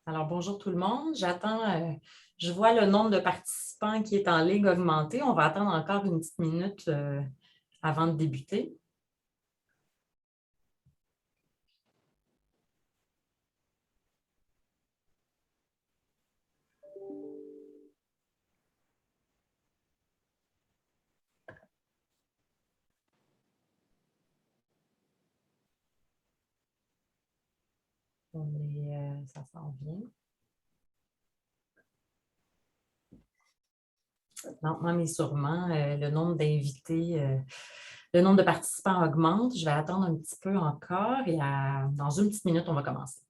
Alors, bonjour tout le monde. Je vois le nombre de participants qui est en ligne augmenter. On va attendre encore une petite minute avant de débuter. Ça s'en vient. Lentement mais sûrement, le nombre d'invités, le nombre de participants augmente. Je vais attendre un petit peu encore et dans une petite minute, on va commencer.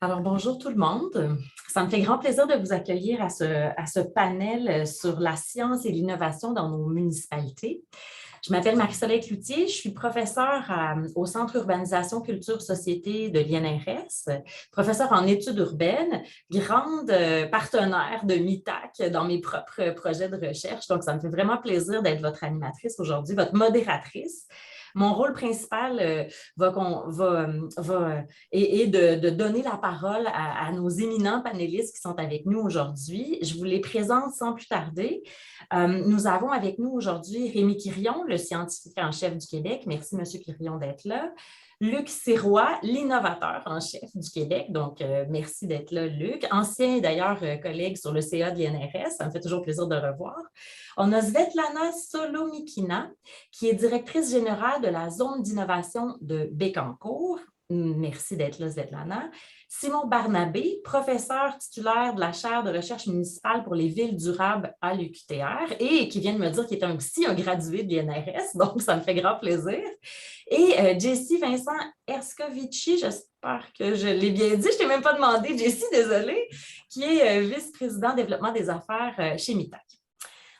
Alors, bonjour tout le monde. Ça me fait grand plaisir de vous accueillir à ce panel sur la science et l'innovation dans nos municipalités. Je m'appelle Marie-Soleil Cloutier, je suis professeure au Centre Urbanisation Culture Société de l'INRS, professeure en études urbaines, grande partenaire de MITAC dans mes propres projets de recherche. Donc, ça me fait vraiment plaisir d'être votre animatrice aujourd'hui, votre modératrice. Mon rôle principal est de donner la parole à nos éminents panélistes qui sont avec nous aujourd'hui. Je vous les présente sans plus tarder. Nous avons avec nous aujourd'hui Rémi Quirion, le scientifique en chef du Québec. Merci, M. Quirion, d'être là. Luc Sirois, l'innovateur en chef du Québec. Donc, merci d'être là, Luc. Ancien, d'ailleurs, collègue sur le CA de l'INRS. Ça me fait toujours plaisir de le revoir. On a Svetlana Solomikina, qui est directrice générale de la zone d'innovation de Bécancour. Merci d'être là, Svetlana. Simon Barnabé, professeur titulaire de la chaire de recherche municipale pour les villes durables à l'UQTR et qui vient de me dire qu'il est aussi un gradué de l'INRS, donc ça me fait grand plaisir. Et Jessie Vincent Erscovici, j'espère que je l'ai bien dit, je ne t'ai même pas demandé, Jessie, désolée, qui est vice-président développement des affaires chez MITAC.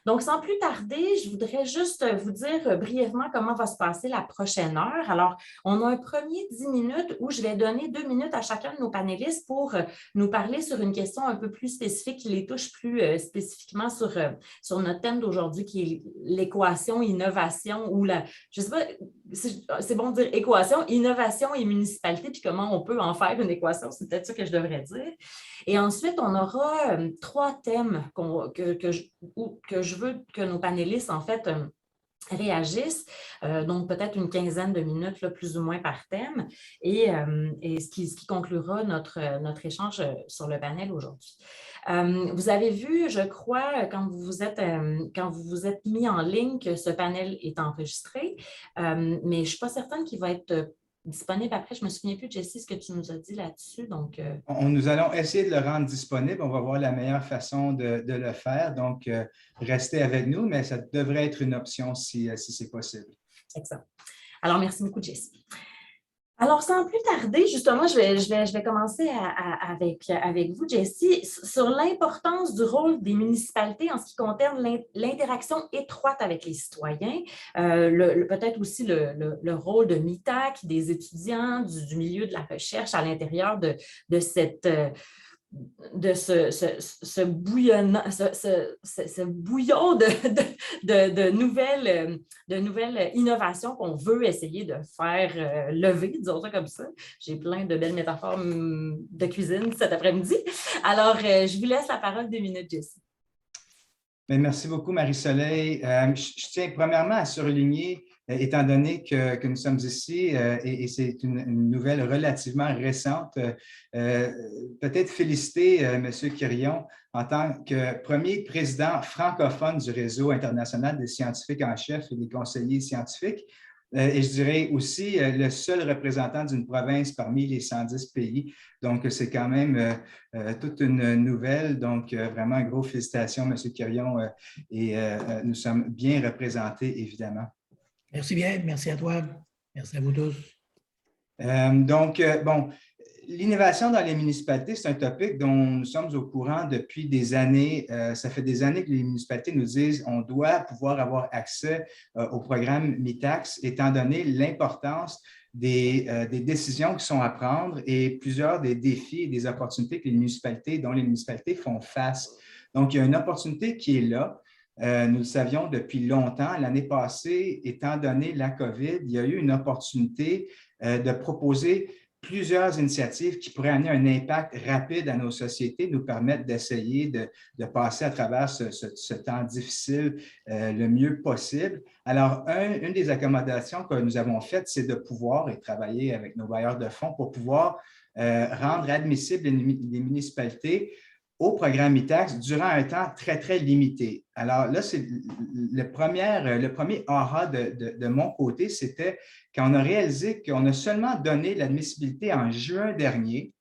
Donc, sans plus tarder, je voudrais juste vous dire brièvement comment va se passer la prochaine heure. Alors, on a un premier 10 minutes où je vais donner 2 minutes à chacun de nos panélistes pour nous parler sur une question un peu plus spécifique qui les touche plus spécifiquement sur notre thème d'aujourd'hui qui est l'équation innovation ou je ne sais pas, c'est bon de dire équation, innovation et municipalité, puis comment on peut en faire une équation, c'est peut-être ça que je devrais dire. Et ensuite, on aura 3 thèmes que je veux que nos panélistes, en fait, réagissent, donc peut-être une quinzaine de minutes, là, plus ou moins par thème, et ce qui conclura notre échange sur le panel aujourd'hui. Vous avez vu, je crois, quand vous vous êtes mis en ligne, que ce panel est enregistré, mais je ne suis pas certaine qu'il va être disponible après. Je ne me souviens plus, Jessie, ce que tu nous as dit là-dessus. Donc, Nous allons essayer de le rendre disponible. On va voir la meilleure façon de le faire. Donc, restez avec nous, mais ça devrait être une option si c'est possible. Excellent. Alors, merci beaucoup, Jessie. Alors, sans plus tarder, justement, je vais commencer avec vous, Jessie, sur l'importance du rôle des municipalités en ce qui concerne l'interaction étroite avec les citoyens, peut-être aussi le rôle de MITAC, des étudiants, du milieu de la recherche à l'intérieur de ce bouillon de nouvelles innovations qu'on veut essayer de faire lever, disons ça comme ça. J'ai plein de belles métaphores de cuisine cet après-midi. Alors, je vous laisse la parole 2 minutes, Jessie. Merci beaucoup, Marie-Soleil. Je tiens premièrement à surligner, étant donné que nous sommes ici, et c'est une nouvelle relativement récente, peut-être féliciter M. Quirion en tant que premier président francophone du Réseau international des scientifiques en chef et des conseillers scientifiques. Et je dirais aussi le seul représentant d'une province parmi les 110 pays. Donc, c'est quand même toute une nouvelle. Donc, vraiment, gros félicitations, M. Quirion. Et nous sommes bien représentés, évidemment. Merci bien. Merci à toi. Merci à vous tous. Donc, bon, L'innovation dans les municipalités, c'est un topic dont nous sommes au courant depuis des années. Ça fait des années que les municipalités nous disent qu'on doit pouvoir avoir accès au programme MITAX, étant donné l'importance des décisions qui sont à prendre et plusieurs des défis et des opportunités que dont les municipalités font face. Donc, il y a une opportunité qui est là. Nous le savions depuis longtemps. L'année passée, étant donné la COVID, il y a eu une opportunité de proposer plusieurs initiatives qui pourraient amener un impact rapide à nos sociétés, nous permettre d'essayer de passer à travers ce temps difficile le mieux possible. Alors, une des accommodations que nous avons faites, c'est de pouvoir, et travailler avec nos bailleurs de fonds pour pouvoir rendre admissibles les municipalités au programme MITAX durant un temps très, très limité. Alors là, c'est le premier aha de mon côté, c'était quand on a réalisé qu'on a seulement donné l'admissibilité en juin dernier.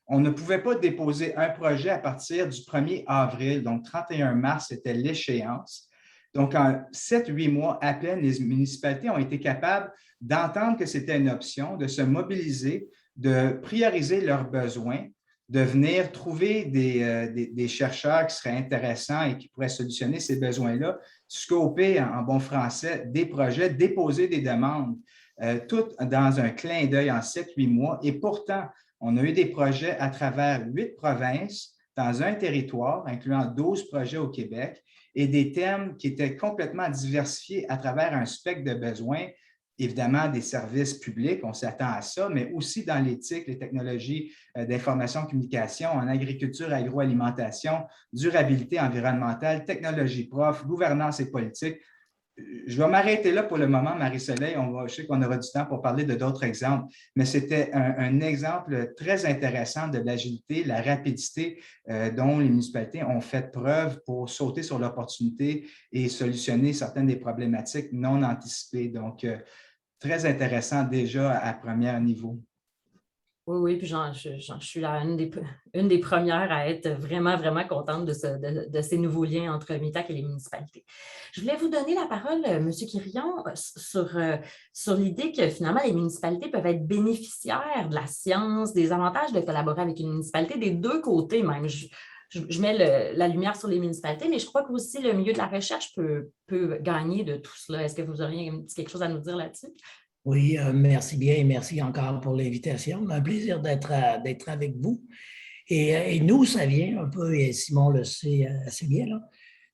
On ne pouvait pas déposer un projet à partir du 1er avril, donc 31 mars, c'était l'échéance. Donc, en 7-8 mois à peine, les municipalités ont été capables d'entendre que c'était une option, de se mobiliser, de prioriser leurs besoins, de venir trouver des chercheurs qui seraient intéressants et qui pourraient solutionner ces besoins-là, scoper en bon français des projets, déposer des demandes, tout dans un clin d'œil en 7-8 mois. Et pourtant, on a eu des projets à travers 8 provinces dans un territoire, incluant 12 projets au Québec, et des thèmes qui étaient complètement diversifiés à travers un spectre de besoins, évidemment des services publics, on s'attend à ça, mais aussi dans l'éthique, les technologies d'information et communication, en agriculture, agroalimentation, durabilité environnementale, technologie prof, gouvernance et politique. Je vais m'arrêter là pour le moment, Marie-Soleil. Je sais qu'on aura du temps pour parler de d'autres exemples, mais c'était un exemple très intéressant de l'agilité, la rapidité dont les municipalités ont fait preuve pour sauter sur l'opportunité et solutionner certaines des problématiques non anticipées. Donc, très intéressant déjà à premier niveau. Oui, oui, puis je suis une des premières à être vraiment, vraiment contente de ces nouveaux liens entre MITAC et les municipalités. Je voulais vous donner la parole, M. Quirion, sur l'idée que finalement, les municipalités peuvent être bénéficiaires de la science, des avantages de collaborer avec une municipalité, des deux côtés même. Je mets la lumière sur les municipalités, mais je crois qu'aussi le milieu de la recherche peut gagner de tout cela. Est-ce que vous auriez quelque chose à nous dire là-dessus? Oui, merci bien et merci encore pour l'invitation. Un plaisir d'être avec vous. Et nous, ça vient un peu, et Simon le sait assez bien, là,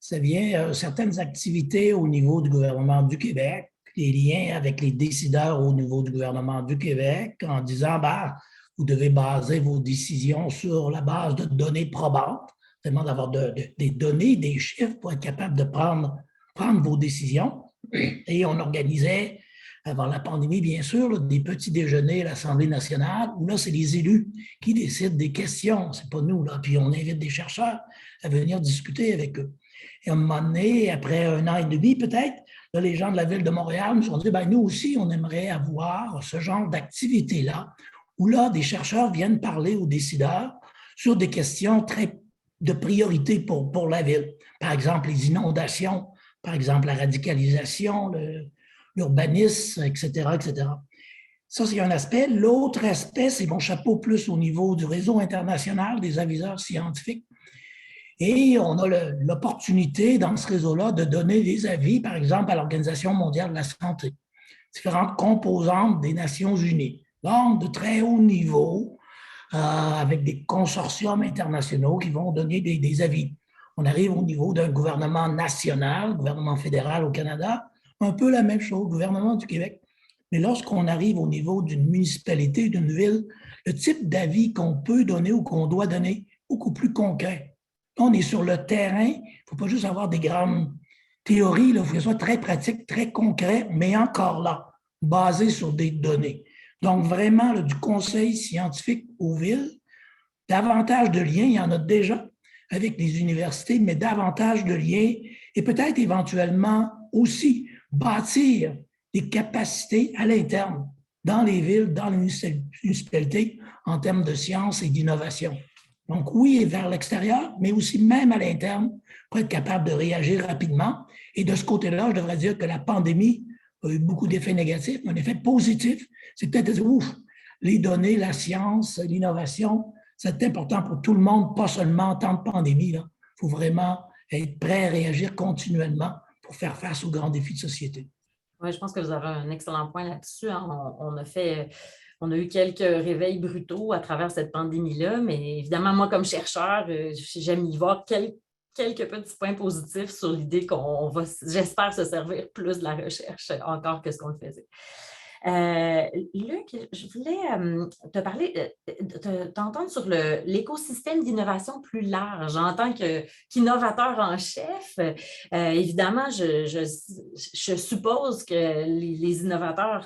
ça vient certaines activités au niveau du gouvernement du Québec, les liens avec les décideurs au niveau du gouvernement du Québec en disant, ben, vous devez baser vos décisions sur la base de données probantes, vraiment d'avoir des données, des chiffres pour être capable de prendre vos décisions. Et on organisait avant la pandémie, bien sûr, là, des petits déjeuners à l'Assemblée nationale, où là, c'est les élus qui décident des questions, c'est pas nous, là. Puis on invite des chercheurs à venir discuter avec eux. Et à un moment donné, après 1 an et demi peut-être, là, les gens de la Ville de Montréal nous ont dit, ben, nous aussi, on aimerait avoir ce genre d'activité-là, où là, des chercheurs viennent parler aux décideurs sur des questions très de priorité pour la Ville. Par exemple, les inondations, par exemple, la radicalisation, l'urbanisme, etc., etc. Ça, c'est un aspect. L'autre aspect, c'est mon chapeau plus au niveau du réseau international des aviseurs scientifiques. Et on a l'opportunité dans ce réseau-là de donner des avis, par exemple, à l'Organisation mondiale de la santé, différentes composantes des Nations unies, donc de très haut niveau, avec des consortiums internationaux qui vont donner des avis. On arrive au niveau d'un gouvernement national, gouvernement fédéral au Canada, un peu la même chose, gouvernement du Québec. Mais lorsqu'on arrive au niveau d'une municipalité, d'une ville, le type d'avis qu'on peut donner ou qu'on doit donner est beaucoup plus concret. On est sur le terrain, il ne faut pas juste avoir des grandes théories, il faut que ce soit très pratique, très concret, mais encore là, basé sur des données. Donc vraiment, là, du conseil scientifique aux villes, davantage de liens, il y en a déjà avec les universités, mais davantage de liens et peut-être éventuellement aussi bâtir des capacités à l'interne dans les villes, dans les municipalités en termes de sciences et d'innovation. Donc oui, vers l'extérieur, mais aussi même à l'interne pour être capable de réagir rapidement. Et de ce côté-là, je devrais dire que la pandémie a eu beaucoup d'effets négatifs, mais un effet positif, c'est peut-être, ouf, les données, la science, l'innovation, c'est important pour tout le monde, pas seulement en temps de pandémie. Il faut vraiment être prêt à réagir continuellement pour faire face aux grands défis de société. Oui, je pense que vous avez un excellent point là-dessus, hein. On a eu quelques réveils brutaux à travers cette pandémie-là, mais évidemment, moi, comme chercheur, j'aime y voir quelques petits points positifs sur l'idée qu'on va, j'espère, se servir plus de la recherche encore que ce qu'on le faisait. Luc, je voulais te parler, t'entendre sur l'écosystème d'innovation plus large en tant qu'innovateur en chef. Évidemment, je suppose que les innovateurs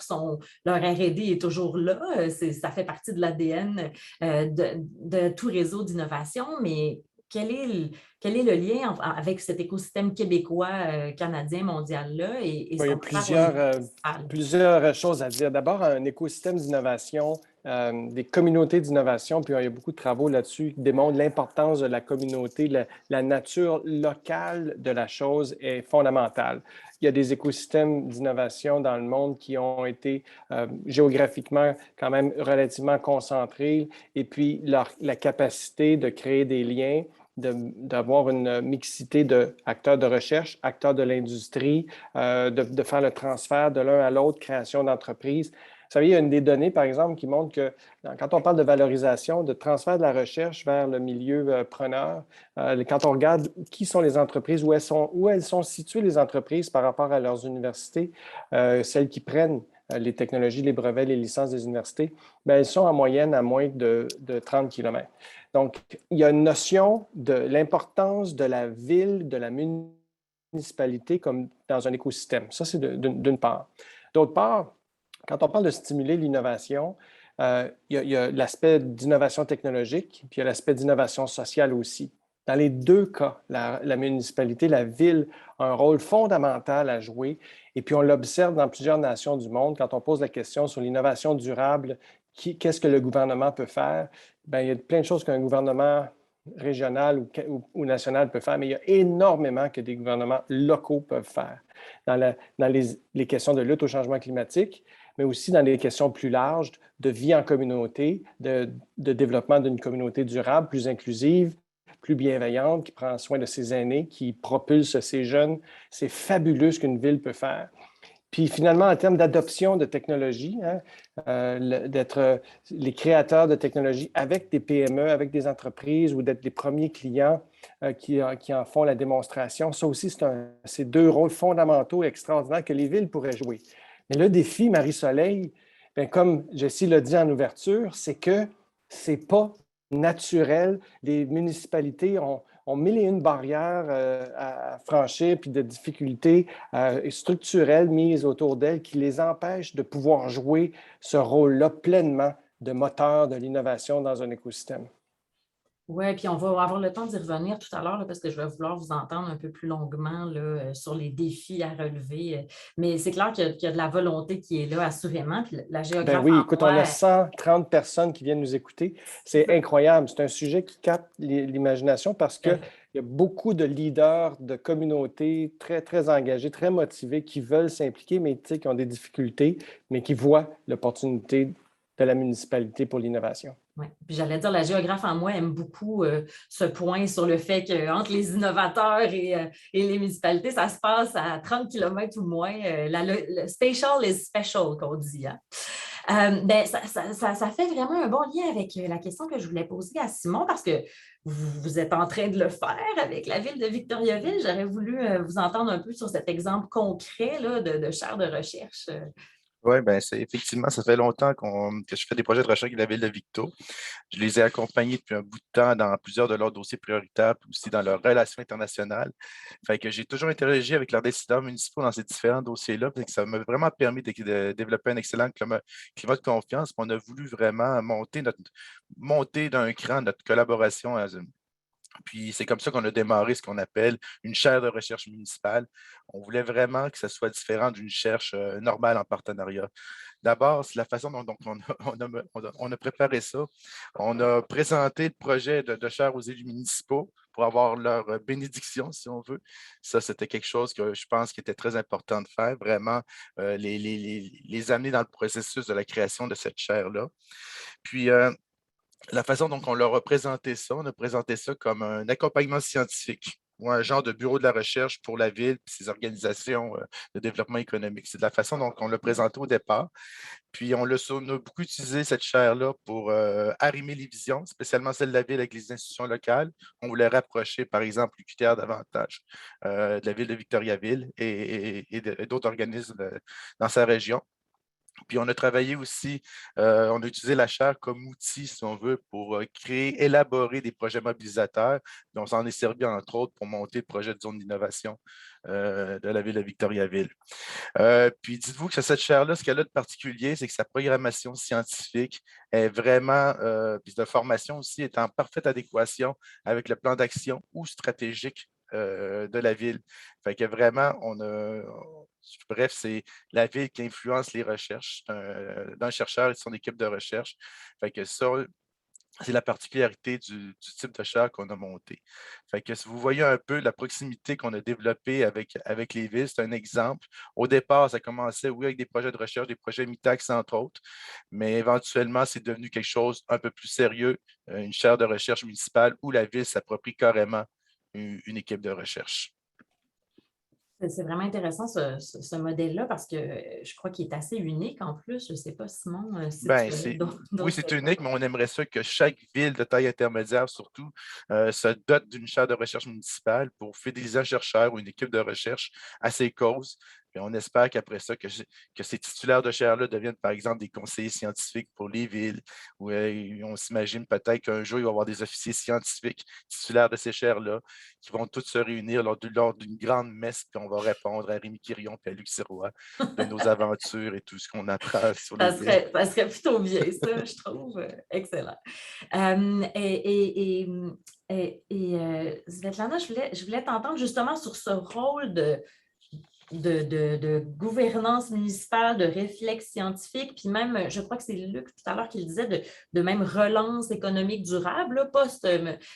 leur R&D est toujours là. Ça fait partie de l'ADN de tout réseau d'innovation, mais quel est le lien avec cet écosystème québécois, canadien, mondial-là et ce Il y a qu'on peut faire plusieurs choses à dire. D'abord, un écosystème d'innovation, des communautés d'innovation, puis il y a beaucoup de travaux là-dessus qui démontrent l'importance de la communauté, la nature locale de la chose est fondamentale. Il y a des écosystèmes d'innovation dans le monde qui ont été géographiquement quand même relativement concentrés et puis la capacité de créer des liens, d'avoir une mixité d'acteurs de recherche, acteurs de l'industrie, de faire le transfert de l'un à l'autre, création d'entreprises. Vous savez, il y a des données, par exemple, qui montrent que quand on parle de valorisation, de transfert de la recherche vers le milieu preneur, quand on regarde qui sont les entreprises, où elles sont situées les entreprises par rapport à leurs universités, celles qui prennent les technologies, les brevets, les licences des universités, bien, elles sont en moyenne à moins de 30 km. Donc, il y a une notion de l'importance de la ville, de la municipalité comme dans un écosystème. Ça, c'est d'une part. D'autre part, quand on parle de stimuler l'innovation, il y a l'aspect d'innovation technologique, puis il y a l'aspect d'innovation sociale aussi. Dans les deux cas, la municipalité, la ville a un rôle fondamental à jouer. Et puis, on l'observe dans plusieurs nations du monde. Quand on pose la question sur l'innovation durable, qu'est-ce que le gouvernement peut faire? Bien, il y a plein de choses qu'un gouvernement régional ou national peut faire, mais il y a énormément que des gouvernements locaux peuvent faire dans les questions de lutte au changement climatique, mais aussi dans les questions plus larges de vie en communauté, de développement d'une communauté durable, plus inclusive, plus bienveillante, qui prend soin de ses aînés, qui propulse ses jeunes. C'est fabuleux ce qu'une ville peut faire. Puis finalement, en termes d'adoption de technologie, d'être les créateurs de technologie avec des PME, avec des entreprises ou d'être les premiers clients qui en font la démonstration, ça aussi, c'est deux rôles fondamentaux et extraordinaires que les villes pourraient jouer. Mais le défi, Marie-Soleil, bien, comme Jessie l'a dit en ouverture, c'est que ce n'est pas naturel. Les municipalités ont mille et une barrières à franchir, puis de difficultés structurelles mises autour d'elles qui les empêchent de pouvoir jouer ce rôle-là pleinement de moteur de l'innovation dans un écosystème. Oui, puis on va avoir le temps d'y revenir tout à l'heure parce que je vais vouloir vous entendre un peu plus longuement là, sur les défis à relever. Mais c'est clair qu'il y a de la volonté qui est là, assurément. Puis la géographe. Ben oui, écoute, on a 130 personnes qui viennent nous écouter. C'est incroyable. C'est un sujet qui capte l'imagination parce qu'il y a beaucoup de leaders de communautés très, très engagés, très motivés, qui veulent s'impliquer, mais qui ont des difficultés, mais qui voient l'opportunité de la municipalité pour l'innovation. Oui, puis j'allais dire, la géographe en moi aime beaucoup ce point sur le fait qu'entre les innovateurs et les municipalités, ça se passe à 30 km ou moins. Le spatial is special, qu'on dit. Hein? Ben, ça fait vraiment un bon lien avec la question que je voulais poser à Simon parce que vous êtes en train de le faire avec la ville de Victoriaville. J'aurais voulu vous entendre un peu sur cet exemple concret là, de chaire de recherche. Oui, bien, effectivement, ça fait longtemps que je fais des projets de recherche avec la ville de Victo. Je les ai accompagnés depuis un bout de temps dans plusieurs de leurs dossiers prioritaires, puis aussi dans leurs relations internationales. Fait que j'ai toujours interagi avec leurs décideurs municipaux dans ces différents dossiers-là, puis ça m'a vraiment permis de développer un excellent climat de confiance. On a voulu vraiment monter d'un cran notre collaboration. Puis c'est comme ça qu'on a démarré ce qu'on appelle une chaire de recherche municipale. On voulait vraiment que ça soit différent d'une recherche normale en partenariat. D'abord, c'est la façon dont on a préparé ça. On a présenté le projet de chaire aux élus municipaux pour avoir leur bénédiction, si on veut. Ça, c'était quelque chose que je pense qui était très important de faire, vraiment les amener dans le processus de la création de cette chaire-là. Puis, la façon dont on leur a présenté ça, on a présenté ça comme un accompagnement scientifique ou un genre de bureau de la recherche pour la ville et ses organisations de développement économique. C'est de la façon dont on l'a présenté au départ. Puis on a beaucoup utilisé cette chaire-là pour arrimer les visions, spécialement celle de la ville avec les institutions locales. On voulait rapprocher, par exemple, l'UQTR davantage de la ville de Victoriaville et d'autres organismes dans sa région. Puis on a travaillé aussi, on a utilisé la chaire comme outil, si on veut, pour élaborer des projets mobilisateurs. Puis on s'en est servi, entre autres, pour monter le projet de zone d'innovation de la ville de Victoriaville. Puis dites-vous que cette chaire-là, ce qu'elle a de particulier, c'est que sa programmation scientifique est vraiment, puis de formation aussi, est en parfaite adéquation avec le plan d'action ou stratégique de la ville. Fait que vraiment, bref, c'est la ville qui influence les recherches d'un chercheur et de son équipe de recherche. Fait que ça, c'est la particularité du type de chaire qu'on a monté. Fait que si vous voyez un peu la proximité qu'on a développée avec les villes, c'est un exemple. Au départ, ça commençait, oui, avec des projets de recherche, des projets Mitax, entre autres, mais éventuellement, c'est devenu quelque chose un peu plus sérieux, une chaire de recherche municipale où la ville s'approprie carrément une équipe de recherche. C'est vraiment intéressant ce modèle-là parce que je crois qu'il est assez unique en plus. Je ne sais pas, Simon, si tu connais d'autres. Oui, c'est unique, mais on aimerait ça que chaque ville de taille intermédiaire, surtout, se dote d'une chaire de recherche municipale pour fidéliser un chercheur ou une équipe de recherche à ses causes. Et on espère qu'après ça, que ces titulaires de chaires-là deviennent, par exemple, des conseillers scientifiques pour les villes. Où, on s'imagine peut-être qu'un jour, il va y avoir des officiers scientifiques titulaires de ces chaires-là qui vont tous se réunir lors d'une grande messe, puis on va répondre à Rémi Quirion et à Luc Sirois de nos aventures et tout ce qu'on apprend sur les villes. Ça serait plutôt bien, ça, je trouve. Excellent. Svetlana, je voulais t'entendre justement sur ce rôle de gouvernance municipale, de réflexe scientifique, puis même, je crois que c'est Luc tout à l'heure qui le disait, de même relance économique durable. Là,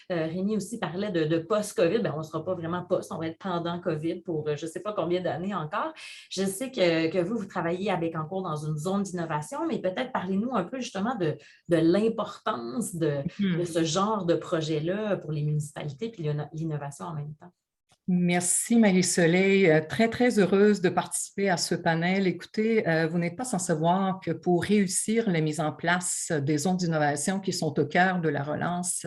Rémi aussi parlait de post-COVID. Bien, on ne sera pas vraiment post, on va être pendant COVID pour je ne sais pas combien d'années encore. Je sais que vous travaillez à Bécancour dans une zone d'innovation, mais peut-être parlez-nous un peu justement de l'importance de ce genre de projet-là pour les municipalités puis l'innovation en même temps. Merci Marie-Soleil, très très heureuse de participer à ce panel. Écoutez, vous n'êtes pas sans savoir que pour réussir la mise en place des zones d'innovation qui sont au cœur de la relance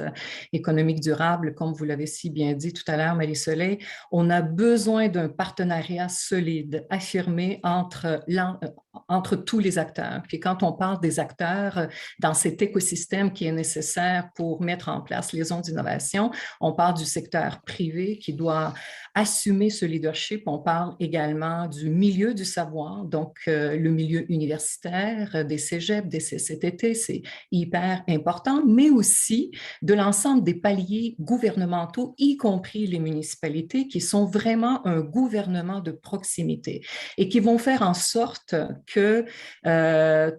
économique durable, comme vous l'avez si bien dit tout à l'heure Marie-Soleil, on a besoin d'un partenariat solide, affirmé entre tous les acteurs. Puis quand on parle des acteurs dans cet écosystème qui est nécessaire pour mettre en place les zones d'innovation, on parle du secteur privé qui doit assumer ce leadership. On parle également du milieu du savoir, donc le milieu universitaire, des cégeps, des CCTT, c'est hyper important, mais aussi de l'ensemble des paliers gouvernementaux, y compris les municipalités, qui sont vraiment un gouvernement de proximité et qui vont faire en sorte que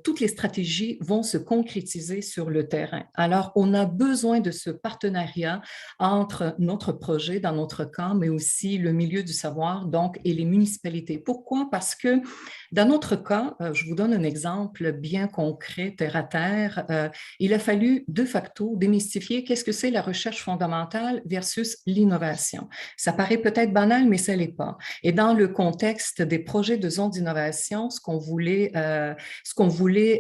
toutes les stratégies vont se concrétiser sur le terrain. Alors, on a besoin de ce partenariat entre notre projet, dans notre cas, mais aussi le milieu du savoir, donc, et les municipalités. Pourquoi? Parce que dans notre cas, je vous donne un exemple bien concret, terre à terre, il a fallu de facto démystifier qu'est-ce que c'est la recherche fondamentale versus l'innovation. Ça paraît peut-être banal, mais ça ne l'est pas. Et dans le contexte des projets de zone d'innovation, ce qu'on voulait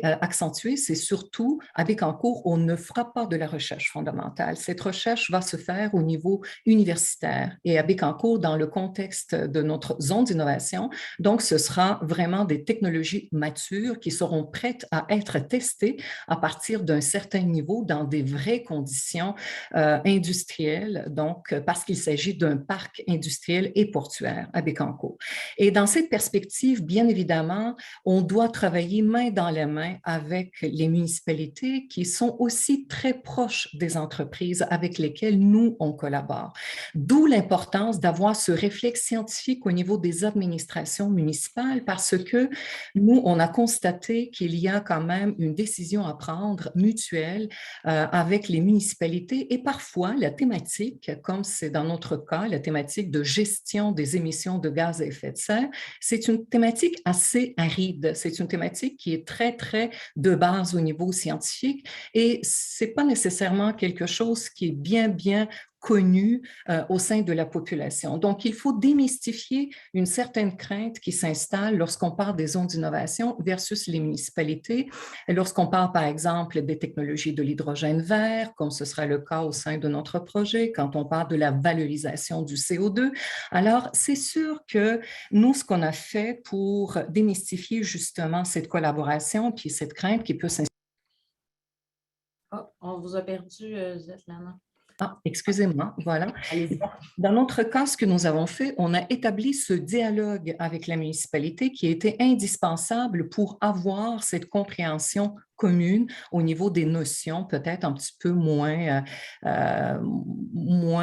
accentuer, c'est surtout, à Bécancour, on ne fera pas de la recherche fondamentale. Cette recherche va se faire au niveau universitaire et à Bécancour dans le contexte de notre zone d'innovation. Donc, ce sera vraiment des technologies matures qui seront prêtes à être testées à partir d'un certain niveau dans des vraies conditions industrielles, donc parce qu'il s'agit d'un parc industriel et portuaire à Bécancour. Et dans cette perspective, bien évidemment, on doit travailler main dans la main avec les municipalités qui sont aussi très proches des entreprises avec lesquelles nous, on collabore. D'où l'importance d'avoir ce réflexe scientifique au niveau des administrations municipales parce que nous, on a constaté qu'il y a quand même une décision à prendre mutuelle avec les municipalités et parfois la thématique, comme c'est dans notre cas, la thématique de gestion des émissions de gaz à effet de serre, c'est une thématique assez aride. C'est une thématique qui est très, très de base au niveau scientifique et ce n'est pas nécessairement quelque chose qui est bien connu au sein de la population. Donc, il faut démystifier une certaine crainte qui s'installe lorsqu'on parle des zones d'innovation versus les municipalités. Lorsqu'on parle, par exemple, des technologies de l'hydrogène vert, comme ce sera le cas au sein de notre projet, quand on parle de la valorisation du CO2. Alors, c'est sûr que nous, ce qu'on a fait pour démystifier justement cette collaboration puis cette crainte qui peut s'installer. Oh, on vous a perdu, Svetlana. Ah, excusez-moi, voilà. Allez-y. Dans notre cas, ce que nous avons fait, on a établi ce dialogue avec la municipalité qui a été indispensable pour avoir cette compréhension commune au niveau des notions, peut-être un petit peu moins,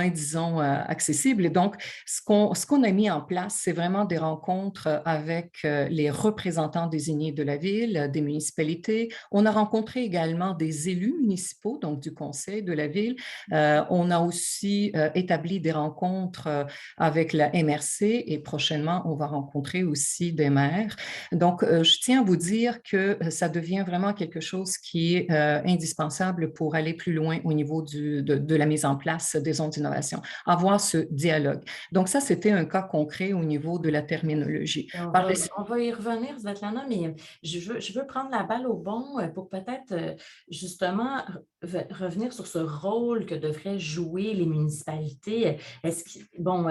disons, accessibles. Et donc, ce qu'on a mis en place, c'est vraiment des rencontres avec les représentants désignés de la ville, des municipalités. On a rencontré également des élus municipaux, donc du conseil de la ville. On a aussi établi des rencontres avec la MRC et prochainement, on va rencontrer aussi des maires. Donc, je tiens à vous dire que ça devient vraiment quelque chose qui est indispensable pour aller plus loin au niveau de la mise en place des zones d'innovation, avoir ce dialogue. Donc, ça, c'était un cas concret au niveau de la terminologie. On va y revenir, Svetlana, mais je veux prendre la balle au bon pour peut-être justement revenir sur ce rôle que devraient jouer les municipalités. Vous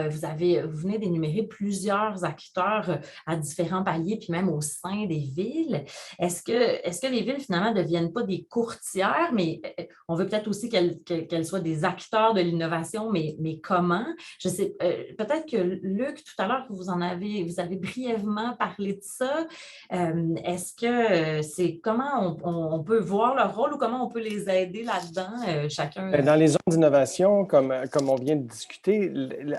venez d'énumérer plusieurs acteurs à différents paliers, puis même au sein des villes. Est-ce que les villes, finalement, ne deviennent pas des courtières, mais on veut peut-être aussi qu'elles soient des acteurs de l'innovation, mais comment? Je sais, peut-être que Luc, tout à l'heure, vous avez brièvement parlé de ça. Est-ce que c'est comment on peut voir leur rôle ou comment on peut les aider là-dedans, chacun? Dans les zones d'innovation, comme on vient de discuter,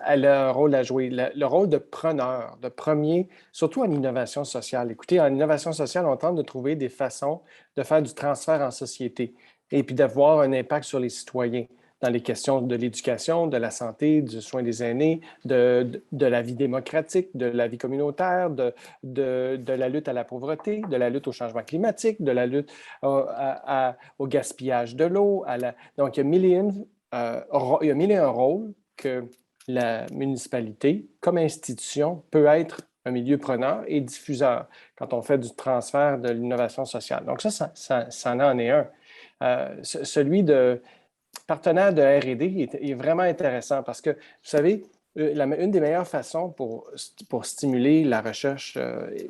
elle a un rôle à jouer. Le rôle de preneur, de premier, surtout en innovation sociale. Écoutez, en innovation sociale, on tente de trouver des façons de faire du transfert en société et puis d'avoir un impact sur les citoyens dans les questions de l'éducation, de la santé, du soin des aînés, de la vie démocratique, de la vie communautaire, de la lutte à la pauvreté, de la lutte au changement climatique, de la lutte au gaspillage de l'eau. Donc, il y a mille et un rôles que la municipalité, comme institution, peut être un milieu preneur et diffuseur quand on fait du transfert de l'innovation sociale. Donc, ça en est un. Celui de partenaire de R&D est vraiment intéressant parce que, vous savez, une des meilleures façons pour stimuler la recherche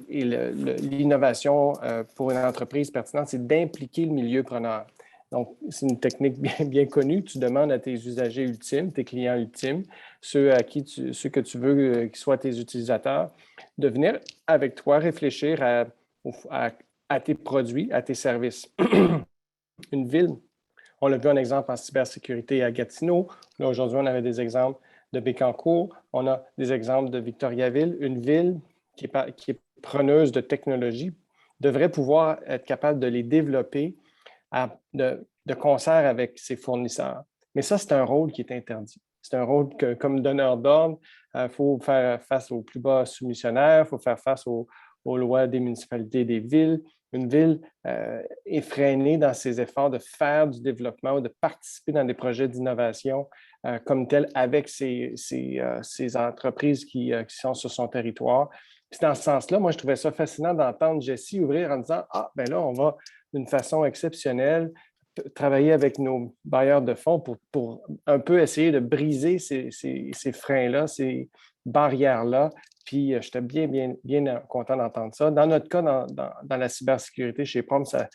et l'innovation pour une entreprise pertinente, c'est d'impliquer le milieu preneur. Donc, c'est une technique bien connue. Tu demandes à tes usagers ultimes, tes clients ultimes, ceux que tu veux qu'ils soient tes utilisateurs, de venir avec toi réfléchir à tes produits, à tes services. Une ville, on l'a vu un exemple en cybersécurité à Gatineau. Là, aujourd'hui, on avait des exemples de Bécancour. On a des exemples de Victoriaville. Une ville qui est preneuse de technologies devrait pouvoir être capable de les développer de concert avec ses fournisseurs. Mais ça, c'est un rôle qui est interdit. C'est un rôle que, comme donneur d'ordre, il faut faire face aux plus bas soumissionnaires, il faut faire face aux lois des municipalités et des villes. Une ville est freinée dans ses efforts de faire du développement ou de participer dans des projets d'innovation comme tel avec ces entreprises qui sont sur son territoire. Puis dans ce sens-là, moi, je trouvais ça fascinant d'entendre Jessie ouvrir en disant « Ah, bien là, on va d'une façon exceptionnelle travailler avec nos bailleurs de fonds pour un peu essayer de briser ces freins-là, ces barrières-là. » Puis, j'étais bien content d'entendre ça. Dans notre cas, dans la cybersécurité chez Prom, ça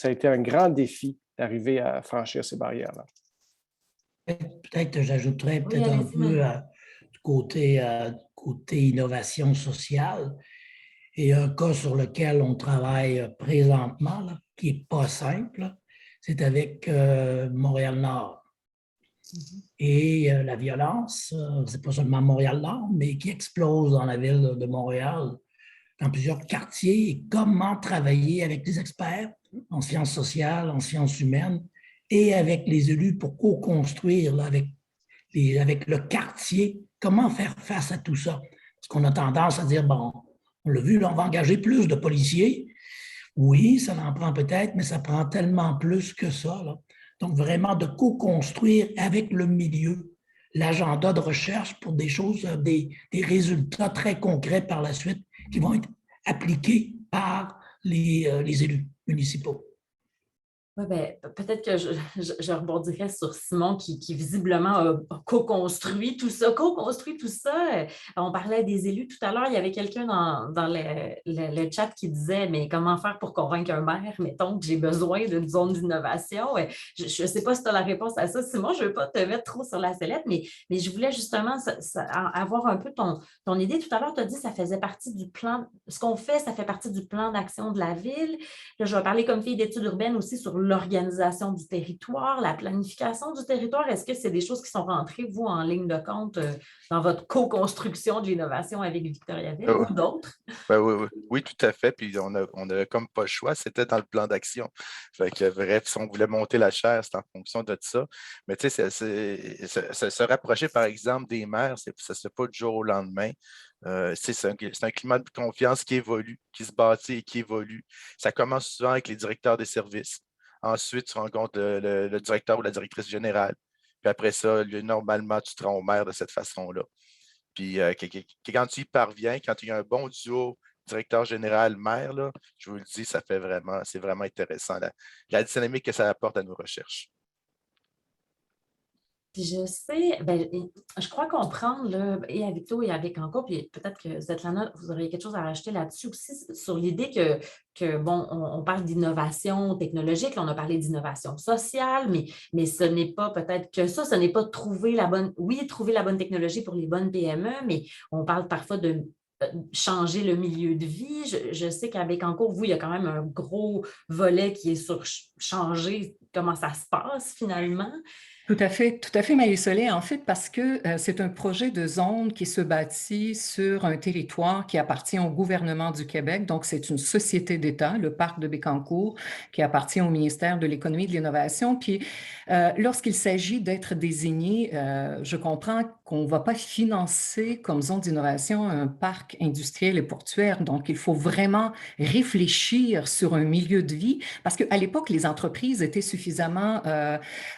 a été un grand défi d'arriver à franchir ces barrières-là. Peut-être que j'ajouterais un peu du côté innovation sociale. Et un cas sur lequel on travaille présentement, là, qui n'est pas simple, c'est avec Montréal-Nord. Et la violence, c'est pas seulement Montréal-Nord, mais qui explose dans la ville de Montréal, dans plusieurs quartiers, et comment travailler avec des experts en sciences sociales, en sciences humaines, et avec les élus pour co-construire avec le quartier, comment faire face à tout ça. Parce qu'on a tendance à dire, bon, on l'a vu, là, on va engager plus de policiers. Oui, ça en prend peut-être, mais ça prend tellement plus que ça, là. Donc, vraiment de co-construire avec le milieu l'agenda de recherche pour des choses, des résultats très concrets par la suite qui vont être appliqués par les élus municipaux. Oui, ben, peut-être que je rebondirais sur Simon qui visiblement a co-construit tout ça. On parlait des élus tout à l'heure. Il y avait quelqu'un dans le chat qui disait, mais comment faire pour convaincre un maire, mettons, que j'ai besoin d'une zone d'innovation? Je ne sais pas si tu as la réponse à ça, Simon. Je ne veux pas te mettre trop sur la sellette, mais je voulais justement avoir un peu ton idée. Tout à l'heure, tu as dit que ça faisait partie du plan. Ce qu'on fait, ça fait partie du plan d'action de la ville. Là, je vais parler comme fille d'études urbaines aussi sur l'organisation du territoire, la planification du territoire. Est-ce que c'est des choses qui sont rentrées, vous, en ligne de compte dans votre co-construction de l'innovation avec Victoriaville ou d'autres? Ben oui, tout à fait. Puis on avait comme pas le choix, c'était dans le plan d'action. Fait que bref, si on voulait monter la chaire, c'est en fonction de ça. Mais tu sais, se rapprocher, par exemple, des maires, ça ne se fait pas du jour au lendemain. C'est un climat de confiance qui évolue, qui se bâtit et qui évolue. Ça commence souvent avec les directeurs des services. Ensuite, tu rencontres le directeur ou la directrice générale. Puis après ça, normalement, tu te rends au maire de cette façon-là. Puis quand tu y parviens, quand il y a un bon duo directeur général-maire, là, je vous le dis, c'est vraiment intéressant, la dynamique que ça apporte à nos recherches. Puis je sais, ben, je crois comprendre, là, et avec Victo et avec Anko, puis peut-être que Svetlana, vous auriez quelque chose à rajouter là-dessus aussi, sur l'idée que bon, on parle d'innovation technologique, là, on a parlé d'innovation sociale, mais ce n'est pas peut-être que ça, ce n'est pas trouver la bonne technologie pour les bonnes PME, mais on parle parfois de changer le milieu de vie. Je sais qu'avec Anko, vous, il y a quand même un gros volet qui est sur changer comment ça se passe finalement. Tout à fait, Marie-Soleil, en fait, parce que c'est un projet de zone qui se bâtit sur un territoire qui appartient au gouvernement du Québec. Donc, c'est une société d'État, le parc de Bécancour, qui appartient au ministère de l'Économie et de l'Innovation. Puis, lorsqu'il s'agit d'être désigné, je comprends qu'on ne va pas financer comme zone d'innovation un parc industriel et portuaire. Donc, il faut vraiment réfléchir sur un milieu de vie, parce qu'à l'époque, les entreprises étaient suffisamment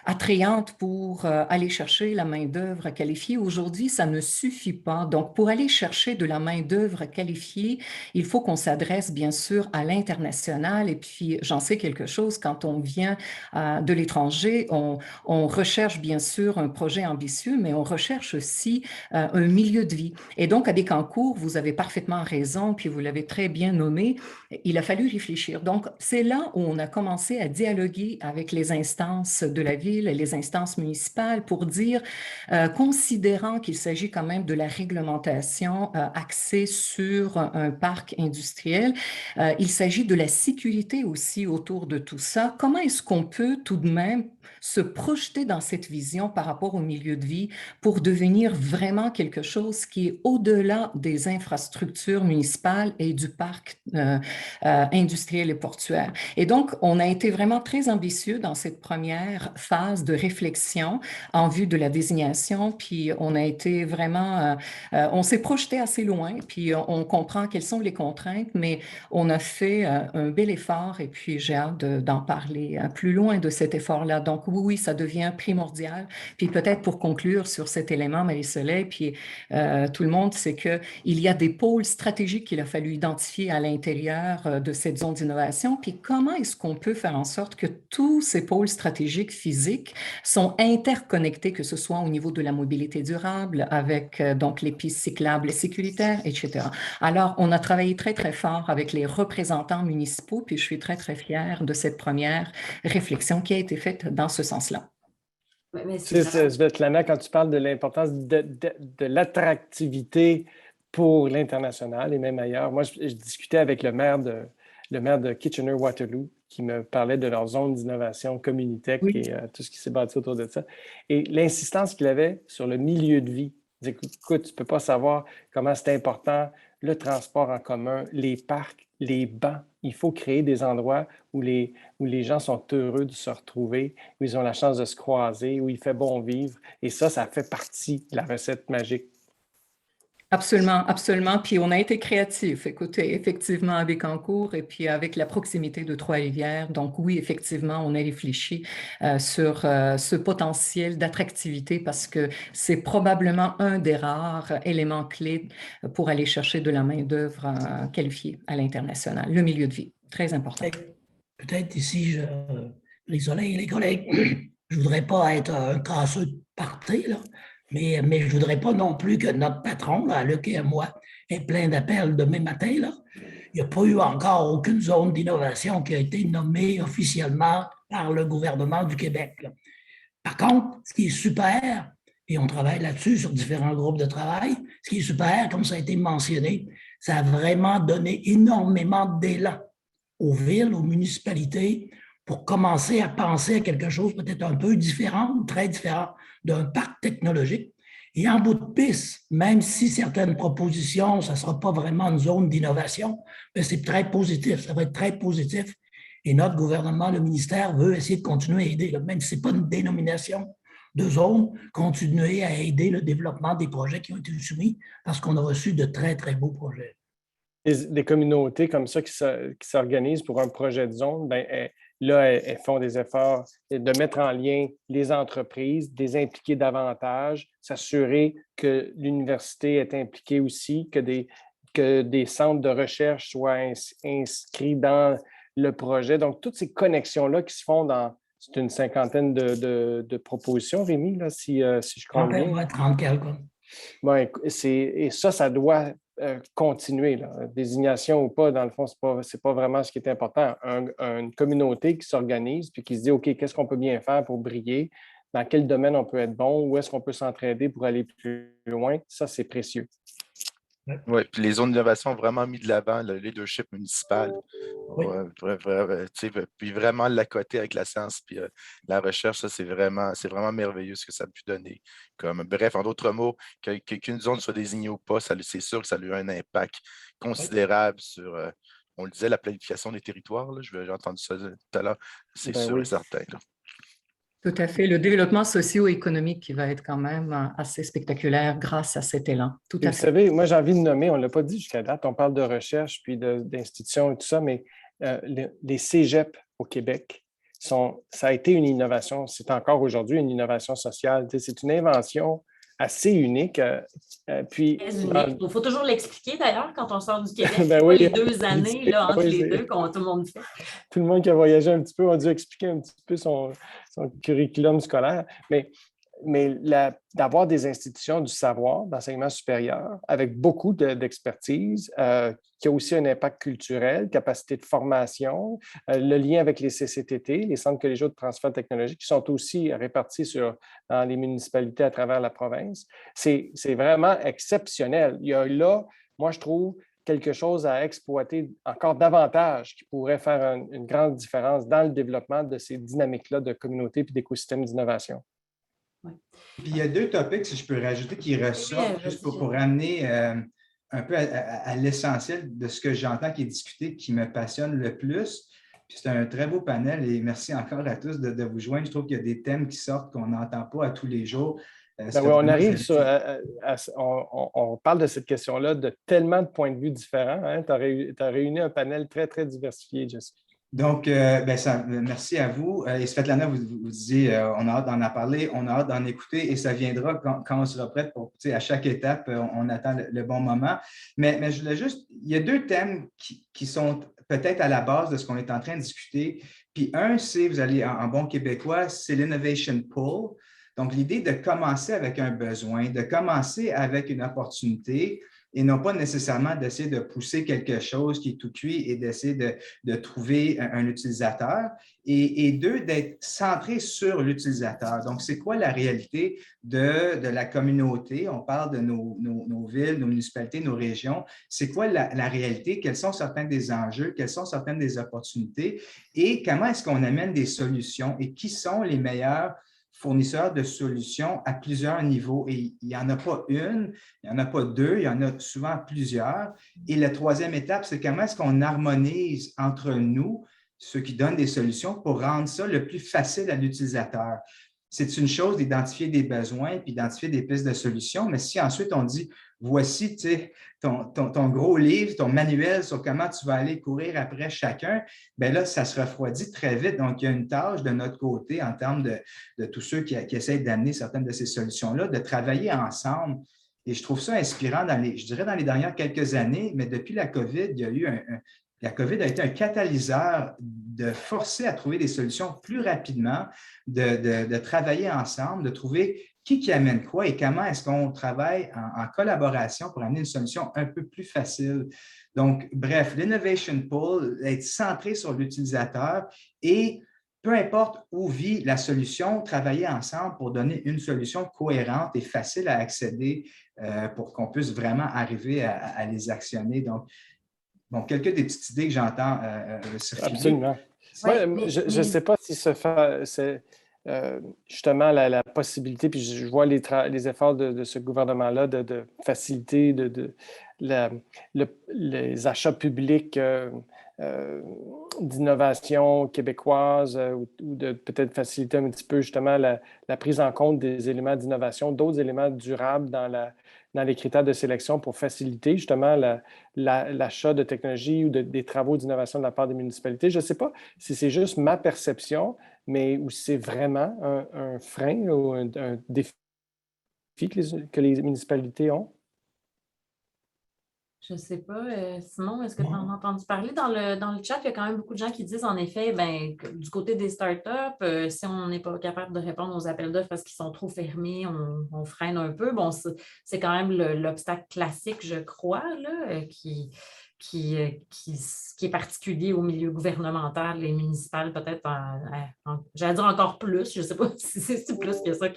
attrayantes pour aller chercher la main-d'œuvre qualifiée. Aujourd'hui, ça ne suffit pas. Donc, pour aller chercher de la main-d'œuvre qualifiée, il faut qu'on s'adresse bien sûr à l'international. Et puis, j'en sais quelque chose, quand on vient de l'étranger, on recherche bien sûr un projet ambitieux, mais on recherche aussi un milieu de vie. Et donc, à Bécancour, vous avez parfaitement raison, puis vous l'avez très bien nommé, il a fallu réfléchir. Donc, c'est là où on a commencé à dialoguer avec les instances de la ville, les instances municipales pour dire, considérant qu'il s'agit quand même de la réglementation axée sur un parc industriel, il s'agit de la sécurité aussi autour de tout ça. Comment est-ce qu'on peut tout de même se projeter dans cette vision par rapport au milieu de vie pour devenir vraiment quelque chose qui est au-delà des infrastructures municipales et du parc industriel et portuaire. Et donc, on a été vraiment très ambitieux dans cette première phase de réflexion en vue de la désignation, puis on a été vraiment, on s'est projeté assez loin, puis on comprend quelles sont les contraintes, mais on a fait un bel effort et puis j'ai hâte d'en parler plus loin de cet effort-là. Donc oui, ça devient primordial. Puis peut-être pour conclure sur cet élément, Marie-Soleil, puis tout le monde, c'est qu'il y a des pôles stratégiques qu'il a fallu identifier à l'intérieur de cette zone d'innovation, puis comment est-ce qu'on peut faire en sorte que tous ces pôles stratégiques physiques sont interconnectés, que ce soit au niveau de la mobilité durable, avec donc les pistes cyclables et sécuritaires, etc. Alors, on a travaillé très, très fort avec les représentants municipaux, puis je suis très, très fière de cette première réflexion qui a été faite dans ce sens-là. Svetlana, quand tu parles de l'importance de l'attractivité pour l'international et même ailleurs. Moi, je discutais avec le maire de Kitchener-Waterloo qui me parlait de leur zone d'innovation Communitech et tout ce qui s'est bâti autour de ça. Et l'insistance qu'il avait sur le milieu de vie. Il disait, écoute, tu ne peux pas savoir comment c'est important, le transport en commun, les parcs, les bancs. Il faut créer des endroits où les gens sont heureux de se retrouver, où ils ont la chance de se croiser, où il fait bon vivre. Et ça fait partie de la recette magique. Absolument, absolument. Puis on a été créatifs, écoutez, effectivement, à Bécancour et puis avec la proximité de Trois-Rivières. Donc oui, effectivement, on a réfléchi sur ce potentiel d'attractivité parce que c'est probablement un des rares éléments clés pour aller chercher de la main-d'œuvre qualifiée à l'international. Le milieu de vie, très important. Peut-être ici, les soleils et les collègues, je ne voudrais pas être un casseux de party, là. Mais je ne voudrais pas non plus que notre patron, là, Luc et moi, ait plein d'appels demain matin. Là. Il n'y a pas eu encore aucune zone d'innovation qui a été nommée officiellement par le gouvernement du Québec. Là. Par contre, ce qui est super, et on travaille là-dessus sur différents groupes de travail, ce qui est super, comme ça a été mentionné, ça a vraiment donné énormément d'élan aux villes, aux municipalités, pour commencer à penser à quelque chose peut-être un peu différent, très différent d'un parc technologique. Et en bout de piste, même si certaines propositions, ça ne sera pas vraiment une zone d'innovation, mais c'est très positif, ça va être très positif. Et notre gouvernement, le ministère, veut essayer de continuer à aider, même si ce n'est pas une dénomination de zone, continuer à aider le développement des projets qui ont été soumis, parce qu'on a reçu de très, très beaux projets. Des communautés comme ça qui s'organisent pour un projet de zone, là, elles font des efforts de mettre en lien les entreprises, de les impliquer davantage, s'assurer que l'université est impliquée aussi, que des centres de recherche soient inscrits dans le projet. Donc, toutes ces connexions-là qui se font c'est une cinquantaine de propositions, Rémi, là, si je compte bien. 30 quelques. Bon, et ça doit continuer. Là. Désignation ou pas, dans le fond, c'est pas vraiment ce qui est important. Une communauté qui s'organise puis qui se dit, OK, qu'est-ce qu'on peut bien faire pour briller? Dans quel domaine on peut être bon? Où est-ce qu'on peut s'entraider pour aller plus loin? Ça, c'est précieux. Oui, puis les zones d'innovation ont vraiment mis de l'avant le leadership municipal. Oui. Puis vraiment l'accoter avec la science puis la recherche, ça, c'est vraiment merveilleux ce que ça a pu donner. Bref, en d'autres mots, qu'une zone soit désignée ou pas, c'est sûr que ça a eu un impact considérable sur, on le disait, la planification des territoires. J'ai entendu ça tout à l'heure, c'est sûr et certain. Là. Tout à fait. Le développement socio-économique qui va être quand même assez spectaculaire grâce à cet élan. Tout à fait. Vous savez, moi, j'ai envie de nommer, on ne l'a pas dit jusqu'à date, on parle de recherche puis d'institutions et tout ça, mais les cégeps au Québec, ça a été une innovation, c'est encore aujourd'hui une innovation sociale. C'est une invention assez unique. Il faut toujours l'expliquer d'ailleurs quand on sort du Québec. Les 2 années là, entre les deux qu'on tout le monde fait. Tout le monde qui a voyagé un petit peu a dû expliquer un petit peu son curriculum scolaire. Mais d'avoir des institutions du savoir, d'enseignement supérieur, avec beaucoup d'expertise, qui a aussi un impact culturel, capacité de formation, le lien avec les CCTT, les centres collégiaux de transfert technologique, qui sont aussi répartis dans les municipalités à travers la province. C'est vraiment exceptionnel. Il y a là, moi, je trouve, quelque chose à exploiter encore davantage qui pourrait faire une grande différence dans le développement de ces dynamiques-là de communautés et d'écosystèmes d'innovation. Ouais. Puis il y a 2 topics, si je peux rajouter, qui ressortent juste pour amener un peu à l'essentiel de ce que j'entends qui est discuté, qui me passionne le plus. Puis c'est un très beau panel et merci encore à tous de vous joindre. Je trouve qu'il y a des thèmes qui sortent qu'on n'entend pas à tous les jours. On arrive on parle de cette question-là de tellement de points de vue différents. Hein? Tu as réuni un panel très, très diversifié, Jessica. Donc, merci à vous. Et Svetlana, vous disiez, on a hâte d'en parler, on a hâte d'en écouter et ça viendra quand on sera prêt pour, à chaque étape, on attend le bon moment. Mais je voulais juste, il y a 2 thèmes qui sont peut-être à la base de ce qu'on est en train de discuter. Puis un, c'est, vous allez en bon québécois, c'est l'innovation pull. Donc, l'idée de commencer avec un besoin, de commencer avec une opportunité et non pas nécessairement d'essayer de pousser quelque chose qui est tout cuit et d'essayer de trouver un utilisateur. Et deux, d'être centré sur l'utilisateur. Donc, c'est quoi la réalité de la communauté? On parle de nos villes, nos municipalités, nos régions. C'est quoi la réalité? Quels sont certains des enjeux? Quelles sont certaines des opportunités? Et comment est-ce qu'on amène des solutions? Et qui sont les meilleurs fournisseurs de solutions à plusieurs niveaux? Et il n'y en a pas une, il n'y en a pas deux, il y en a souvent plusieurs. Et la troisième étape, c'est comment est-ce qu'on harmonise entre nous, ceux qui donnent des solutions, pour rendre ça le plus facile à l'utilisateur. C'est une chose d'identifier des besoins puis d'identifier des pistes de solutions, mais si ensuite on dit, voici ton gros livre, ton manuel sur comment tu vas aller courir après chacun, bien là, ça se refroidit très vite. Donc, il y a une tâche de notre côté en termes de tous ceux qui essayent d'amener certaines de ces solutions-là, de travailler ensemble. Et je trouve ça inspirant je dirais dans les dernières quelques années, mais depuis la COVID, il y a eu la COVID a été un catalyseur de forcer à trouver des solutions plus rapidement, de travailler ensemble, de trouver qui amène quoi et comment est-ce qu'on travaille en collaboration pour amener une solution un peu plus facile. Donc, bref, l'Innovation Pool, être centré sur l'utilisateur et peu importe où vit la solution, travailler ensemble pour donner une solution cohérente et facile à accéder pour qu'on puisse vraiment arriver à les actionner. Donc, bon, quelques des petites idées que j'entends circuler. Absolument. Ouais, Moi, je ne sais pas si c'est justement la possibilité, puis je vois les efforts de ce gouvernement-là de faciliter les achats publics d'innovation québécoise ou de peut-être faciliter un petit peu justement la prise en compte des éléments d'innovation, d'autres éléments durables dans les critères de sélection pour faciliter justement l'achat de technologies ou des travaux d'innovation de la part des municipalités. Je ne sais pas si c'est juste ma perception, mais ou si c'est vraiment un frein ou un défi que les municipalités ont. Je ne sais pas, Simon, est-ce que tu en as entendu parler? Dans le chat, il y a quand même beaucoup de gens qui disent, en effet, ben, du côté des startups, si on n'est pas capable de répondre aux appels d'offres parce qu'ils sont trop fermés, on freine un peu. Bon, c'est quand même l'obstacle classique, je crois, là, qui est particulier au milieu gouvernemental et municipal, peut-être, j'allais dire encore plus, je ne sais pas si c'est plus que ça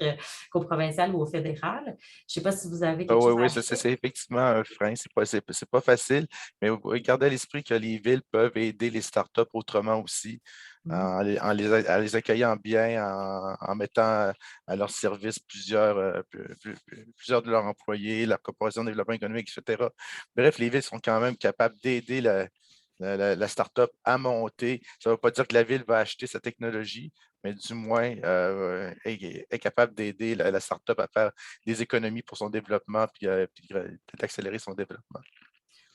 qu'au provincial ou au fédéral. Je ne sais pas si vous avez quelque chose à Oui, ajouter. c'est effectivement un frein. C'est pas facile, mais gardez à l'esprit que les villes peuvent aider les startups autrement aussi, en les accueillant bien, en mettant à leur service plusieurs de leurs employés, la corporation de développement économique, etc. Bref, les villes sont quand même capables d'aider la start-up à monter. Ça ne veut pas dire que la ville va acheter sa technologie, mais du moins est capable d'aider la start-up à faire des économies pour son développement puis d'accélérer son développement.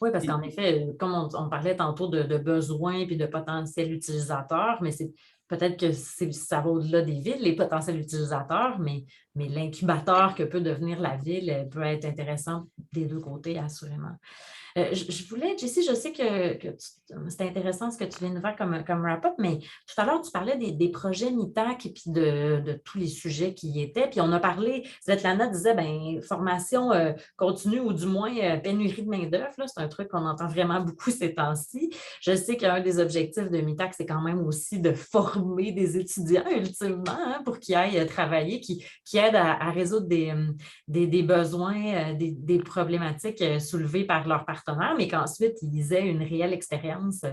Oui, parce qu'en effet, comme on parlait tantôt de besoins et de potentiels utilisateurs, mais c'est peut-être que ça va au-delà des villes, les potentiels utilisateurs, mais l'incubateur que peut devenir la ville peut être intéressant des deux côtés, assurément. Je voulais, Jessie, je sais que c'est intéressant ce que tu viens de faire comme wrap-up, mais tout à l'heure, tu parlais des projets MITAC et puis de tous les sujets qui y étaient. Puis on a parlé, Svetlana disait, ben formation continue ou du moins pénurie de main-d'œuvre. C'est un truc qu'on entend vraiment beaucoup ces temps-ci. Je sais qu'un des objectifs de MITAC, c'est quand même aussi de former des étudiants ultimement pour qu'ils aillent travailler, qui aident à résoudre des besoins, des problématiques soulevées par leurs partenaires, mais qu'ensuite, ils aient une réelle expérience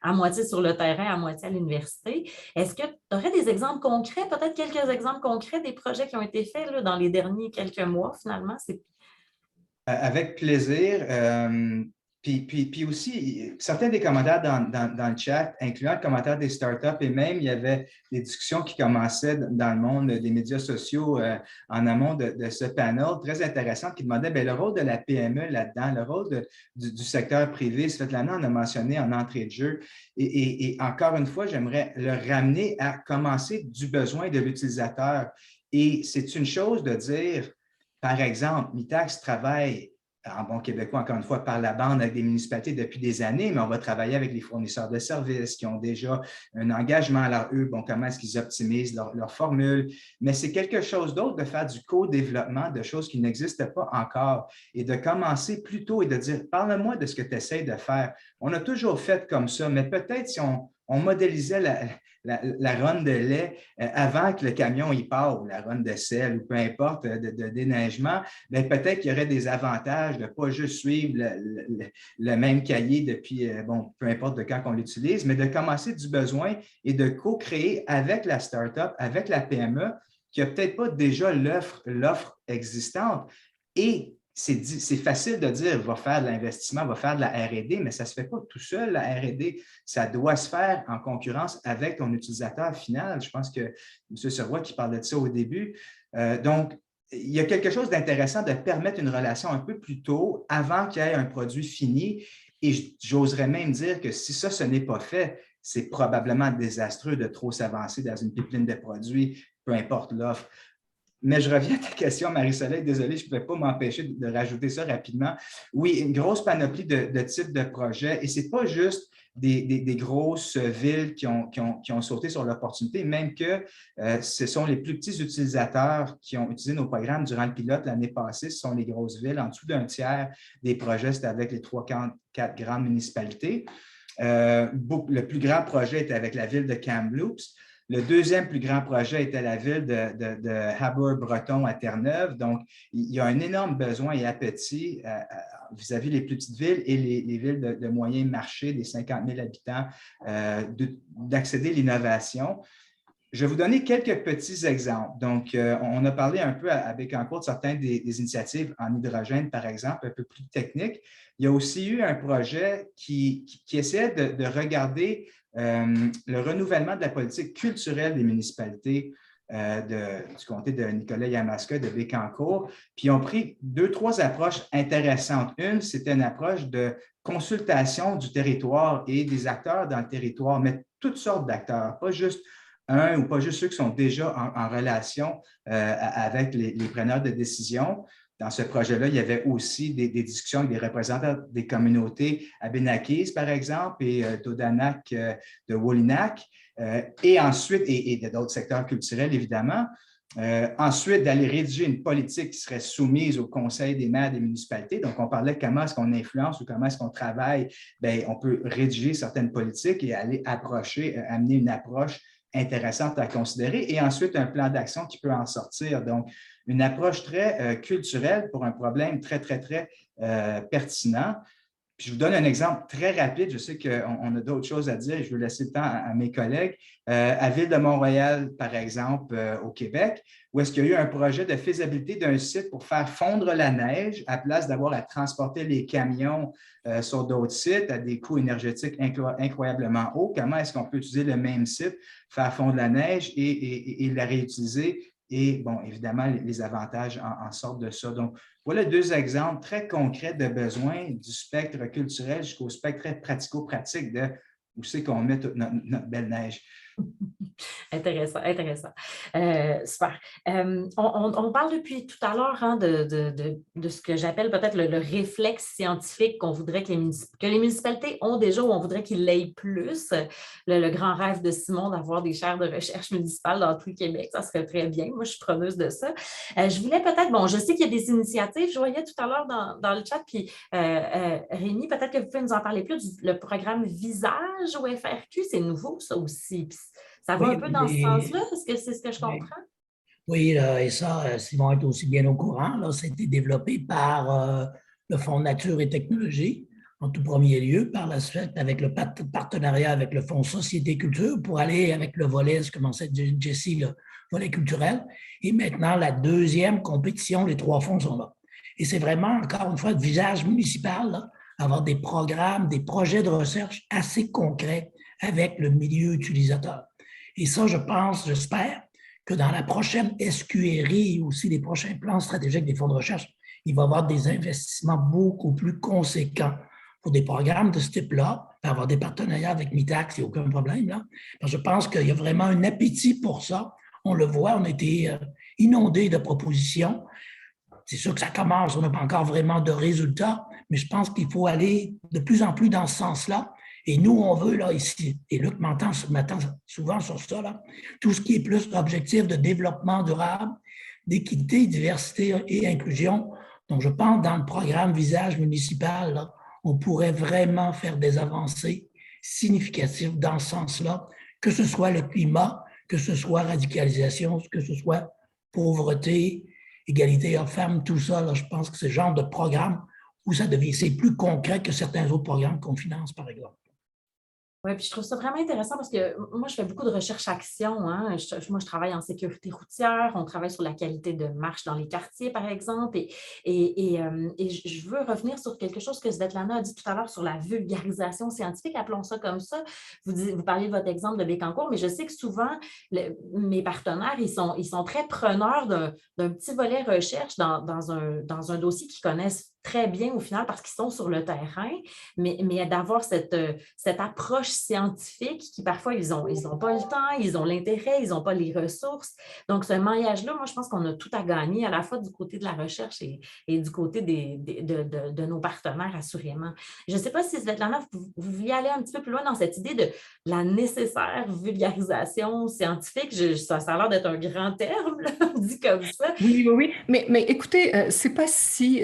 à moitié sur le terrain, à moitié à l'université. Est-ce que tu aurais des exemples concrets, peut-être quelques exemples concrets des projets qui ont été faits là, dans les derniers quelques mois, finalement? Avec plaisir. Puis aussi, certains des commentaires dans le chat, incluant le commentaire des startups, et même il y avait des discussions qui commençaient dans le monde des médias sociaux en amont de ce panel, très intéressant, qui demandait bien, le rôle de la PME là-dedans, le rôle du secteur privé. Svetlana en a mentionné en entrée de jeu. Et encore une fois, j'aimerais le ramener à commencer du besoin de l'utilisateur. Et c'est une chose de dire, par exemple, Mitax travaille en bon québécois, encore une fois, par la bande avec des municipalités depuis des années, mais on va travailler avec les fournisseurs de services qui ont déjà un engagement. Alors, eux, bon, comment est-ce qu'ils optimisent leur formule? Mais c'est quelque chose d'autre de faire du co-développement de choses qui n'existent pas encore et de commencer plus tôt et de dire, parle-moi de ce que tu essaies de faire. On a toujours fait comme ça, mais peut-être si on modélisait la ronde de lait avant que le camion y part, ou la ronde de sel, ou peu importe, de déneigement, bien, peut-être qu'il y aurait des avantages de ne pas juste suivre le même cahier depuis, bon, peu importe de quand on l'utilise, mais de commencer du besoin et de co-créer avec la start-up, avec la PME, qui n'a peut-être pas déjà l'offre existante. Et c'est facile de dire, va faire de l'investissement, va faire de la R&D, mais ça ne se fait pas tout seul, la R&D. Ça doit se faire en concurrence avec ton utilisateur final. Je pense que M. Serrois qui parlait de ça au début. Donc, il y a quelque chose d'intéressant de permettre une relation un peu plus tôt, avant qu'il y ait un produit fini. Et j'oserais même dire que si ça, ce n'est pas fait, c'est probablement désastreux de trop s'avancer dans une pipeline de produits, peu importe l'offre. Mais je reviens à ta question, Marie-Soleil, désolée, je ne pouvais pas m'empêcher de rajouter ça rapidement. Oui, une grosse panoplie de types de projets, et ce n'est pas juste des grosses villes qui ont sauté sur l'opportunité, même que ce sont les plus petits utilisateurs qui ont utilisé nos programmes durant le pilote l'année passée, ce sont les grosses villes. En dessous d'un tiers des projets, c'était avec les 3-4 grandes municipalités. Le plus grand projet était avec la ville de Kamloops. Le deuxième plus grand projet était la ville de Habur-Breton à Terre-Neuve. Donc, il y a un énorme besoin et appétit vis-à-vis des plus petites villes et les villes de moyen marché, des 50 000 habitants, d'accéder à l'innovation. Je vais vous donner quelques petits exemples. Donc, on a parlé un peu à Bécancour de certaines des initiatives en hydrogène, par exemple, un peu plus techniques. Il y a aussi eu un projet qui essayait de regarder le renouvellement de la politique culturelle des municipalités du comté de Nicolet-Yamaska, de Bécancour. Puis, ils ont pris 2-3 approches intéressantes. Une, c'était une approche de consultation du territoire et des acteurs dans le territoire, mais toutes sortes d'acteurs, pas juste un ou pas juste ceux qui sont déjà en relation avec les preneurs de décision. Dans ce projet-là, il y avait aussi des discussions avec des représentants des communautés Abénaquis, par exemple, et Todanak de Wolinac, et ensuite, et d'autres secteurs culturels, évidemment. Ensuite, d'aller rédiger une politique qui serait soumise au Conseil des maires des municipalités. Donc, on parlait de comment est-ce qu'on influence ou comment est-ce qu'on travaille. Bien, on peut rédiger certaines politiques et aller amener une approche intéressante à considérer, et ensuite un plan d'action qui peut en sortir. Donc, une approche très culturelle pour un problème très, très, très pertinent. Puis je vous donne un exemple très rapide. Je sais qu'on a d'autres choses à dire et je veux laisser le temps à mes collègues. À Ville de Montréal, par exemple, au Québec, où est-ce qu'il y a eu un projet de faisabilité d'un site pour faire fondre la neige à place d'avoir à transporter les camions sur d'autres sites à des coûts énergétiques incroyablement hauts. Comment est-ce qu'on peut utiliser le même site, faire fondre la neige et la réutiliser? Et, bon, évidemment, les avantages en sortent de ça. Donc, voilà 2 exemples très concrets de besoins du spectre culturel jusqu'au spectre très pratico-pratique de où c'est qu'on met toute notre belle neige. Intéressant, intéressant. Super. On parle depuis tout à l'heure de ce que j'appelle peut-être le réflexe scientifique qu'on voudrait que les municipalités ont déjà, ou on voudrait qu'ils l'aient plus. Le grand rêve de Simon d'avoir des chaires de recherche municipales dans tout le Québec, ça serait très bien. Moi, je suis preneuse de ça. Je voulais peut-être, bon, je sais qu'il y a des initiatives, je voyais tout à l'heure dans le chat, puis Rémi, peut-être que vous pouvez nous en parler plus, le programme Visage au FRQ, c'est nouveau ça aussi. Puis ça va un peu dans ce sens-là, parce que c'est ce que je comprends. Oui, et ça, Simon est aussi bien au courant. Là, ça a été développé par le Fonds Nature et Technologie, en tout premier lieu, par la suite avec le partenariat avec le Fonds Société Culture pour aller avec le volet, ce que commençait Jessie, le volet culturel. Et maintenant, la deuxième compétition, les 3 fonds sont là. Et c'est vraiment, encore une fois, le visage municipal, là, avoir des programmes, des projets de recherche assez concrets avec le milieu utilisateur. Et ça, je pense, j'espère, que dans la prochaine SQRI, aussi les prochains plans stratégiques des fonds de recherche, il va y avoir des investissements beaucoup plus conséquents pour des programmes de ce type-là, avoir des partenariats avec Mitax, il n'y a aucun problème. Là. Je pense qu'il y a vraiment un appétit pour ça. On le voit, on a été inondés de propositions. c'est sûr que ça commence, on n'a pas encore vraiment de résultats, mais je pense qu'il faut aller de plus en plus dans ce sens-là. Et nous, on veut, là, ici, et Luc m'entend souvent sur ça, là, tout ce qui est plus objectif de développement durable, d'équité, diversité et inclusion. Donc, je pense dans le programme Visage municipal, là, on pourrait vraiment faire des avancées significatives dans ce sens-là, que ce soit le climat, que ce soit radicalisation, que ce soit pauvreté, égalité hommes-femmes, tout ça, là, je pense que c'est le genre de programme où ça devient, c'est plus concret que certains autres programmes qu'on finance, par exemple. Oui, puis je trouve ça vraiment intéressant parce que moi, je fais beaucoup de recherche-action. Hein. Moi, je travaille en sécurité routière, on travaille sur la qualité de marche dans les quartiers, par exemple. Et je veux revenir sur quelque chose que Svetlana a dit tout à l'heure sur la vulgarisation scientifique, appelons ça comme ça. Vous parliez de votre exemple de Bécancour, mais je sais que souvent, mes partenaires, ils sont très preneurs d'un petit volet recherche dans un dossier qu'ils connaissent très bien au final parce qu'ils sont sur le terrain, mais d'avoir cette approche scientifique qui parfois, ils ont pas le temps, ils ont l'intérêt, ils n'ont pas les ressources. Donc, ce maillage-là, moi, je pense qu'on a tout à gagner à la fois du côté de la recherche et du côté de nos partenaires, assurément. Je ne sais pas si, Svetlana, vous vouliez aller un petit peu plus loin dans cette idée de la nécessaire vulgarisation scientifique. Ça a l'air d'être un grand terme, là, dit comme ça. Oui. Mais écoutez, c'est pas si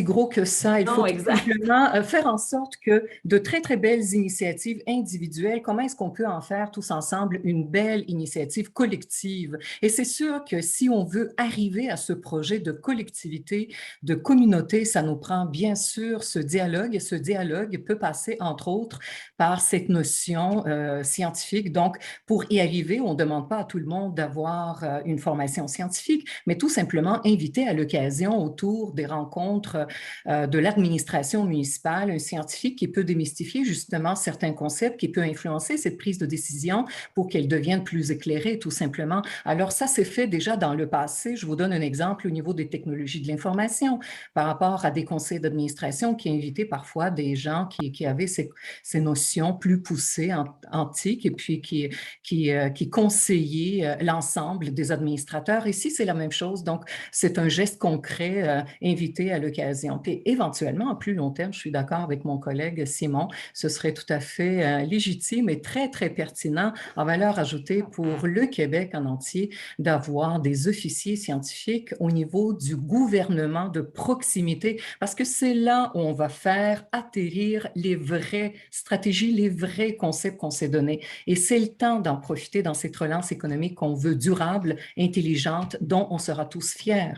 gros que ça. Il faut tout simplement faire en sorte que de très, très belles initiatives individuelles, comment est-ce qu'on peut en faire tous ensemble une belle initiative collective? Et c'est sûr que si on veut arriver à ce projet de collectivité, de communauté, ça nous prend bien sûr ce dialogue. Et ce dialogue peut passer, entre autres, par cette notion scientifique. Donc, pour y arriver, on ne demande pas à tout le monde d'avoir une formation scientifique, mais tout simplement inviter à l'occasion autour des rencontres de l'administration municipale un scientifique qui peut démystifier justement certains concepts, qui peut influencer cette prise de décision pour qu'elle devienne plus éclairée, tout simplement. Alors ça, c'est fait déjà dans le passé. Je vous donne un exemple au niveau des technologies de l'information par rapport à des conseils d'administration qui invitaient parfois des gens qui avaient ces notions plus poussées, antiques, et puis qui conseillaient l'ensemble des administrateurs. Ici, c'est la même chose. Donc, c'est un geste concret invité à l'occasion. Puis, éventuellement, à plus long terme, je suis d'accord avec mon collègue Simon, ce serait tout à fait légitime et très, très pertinent en valeur ajoutée pour le Québec en entier d'avoir des officiers scientifiques au niveau du gouvernement de proximité, parce que c'est là où on va faire atterrir les vraies stratégies, les vrais concepts qu'on s'est donnés. Et c'est le temps d'en profiter dans cette relance économique qu'on veut durable, intelligente, dont on sera tous fiers.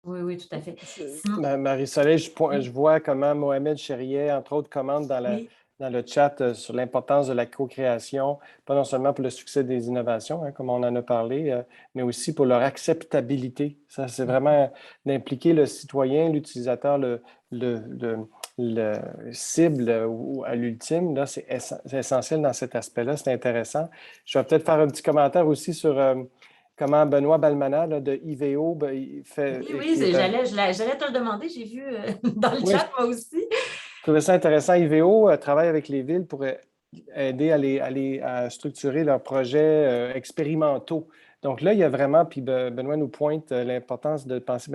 Oui, tout à fait. Marie-Soleil, je vois comment Mohamed Chériet, entre autres, commente dans le chat sur l'importance de la co-création, pas non seulement pour le succès des innovations, hein, comme on en a parlé, mais aussi pour leur acceptabilité. Ça, c'est vraiment d'impliquer le citoyen, l'utilisateur, le cible ou à l'ultime, là, c'est essentiel dans cet aspect-là. C'est intéressant. Je vais peut-être faire un petit commentaire aussi sur comment Benoît Balmana là, de IVO fait. Oui, j'allais te le demander, j'ai vu dans le chat, moi aussi. Je trouvais ça intéressant. IVO travaille avec les villes pour aider à structurer leurs projets expérimentaux. Donc là, il y a vraiment, puis Benoît nous pointe l'importance de penser,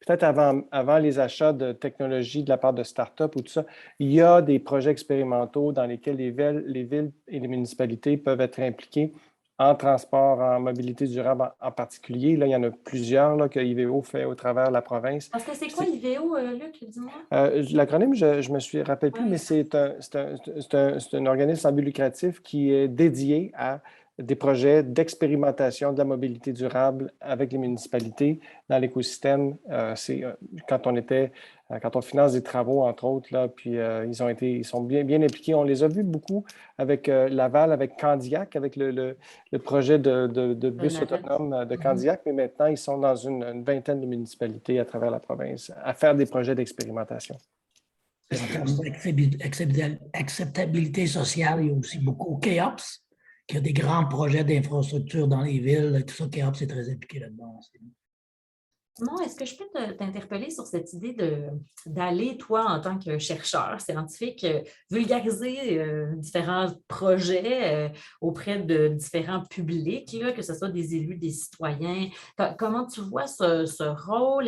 peut-être avant les achats de technologies de la part de start-up ou tout ça, il y a des projets expérimentaux dans lesquels les villes et les municipalités peuvent être impliquées en transport, en mobilité durable en particulier. Là, il y en a plusieurs là, que IVO fait au travers de la province. Parce que c'est quoi IVO, Luc, dis-moi? L'acronyme, je ne me rappelle plus, mais c'est un organisme sans but lucratif qui est dédié à des projets d'expérimentation de la mobilité durable avec les municipalités dans l'écosystème. Quand on finance des travaux, entre autres, là, puis ils sont bien impliqués. On les a vus beaucoup avec Laval, avec Candiac, avec le projet de bus autonome de Candiac, mais maintenant, ils sont dans une vingtaine de municipalités à travers la province à faire des projets d'expérimentation. En termes d'acceptabilité sociale, il y a aussi beaucoup KEOPS, qui a des grands projets d'infrastructure dans les villes. Tout ça, KEOPS est très impliqué là-dedans. Simon, est-ce que je peux t'interpeller sur cette idée d'aller, toi, en tant que chercheur scientifique, vulgariser différents projets auprès de différents publics, là, que ce soit des élus, des citoyens? Comment tu vois ce rôle?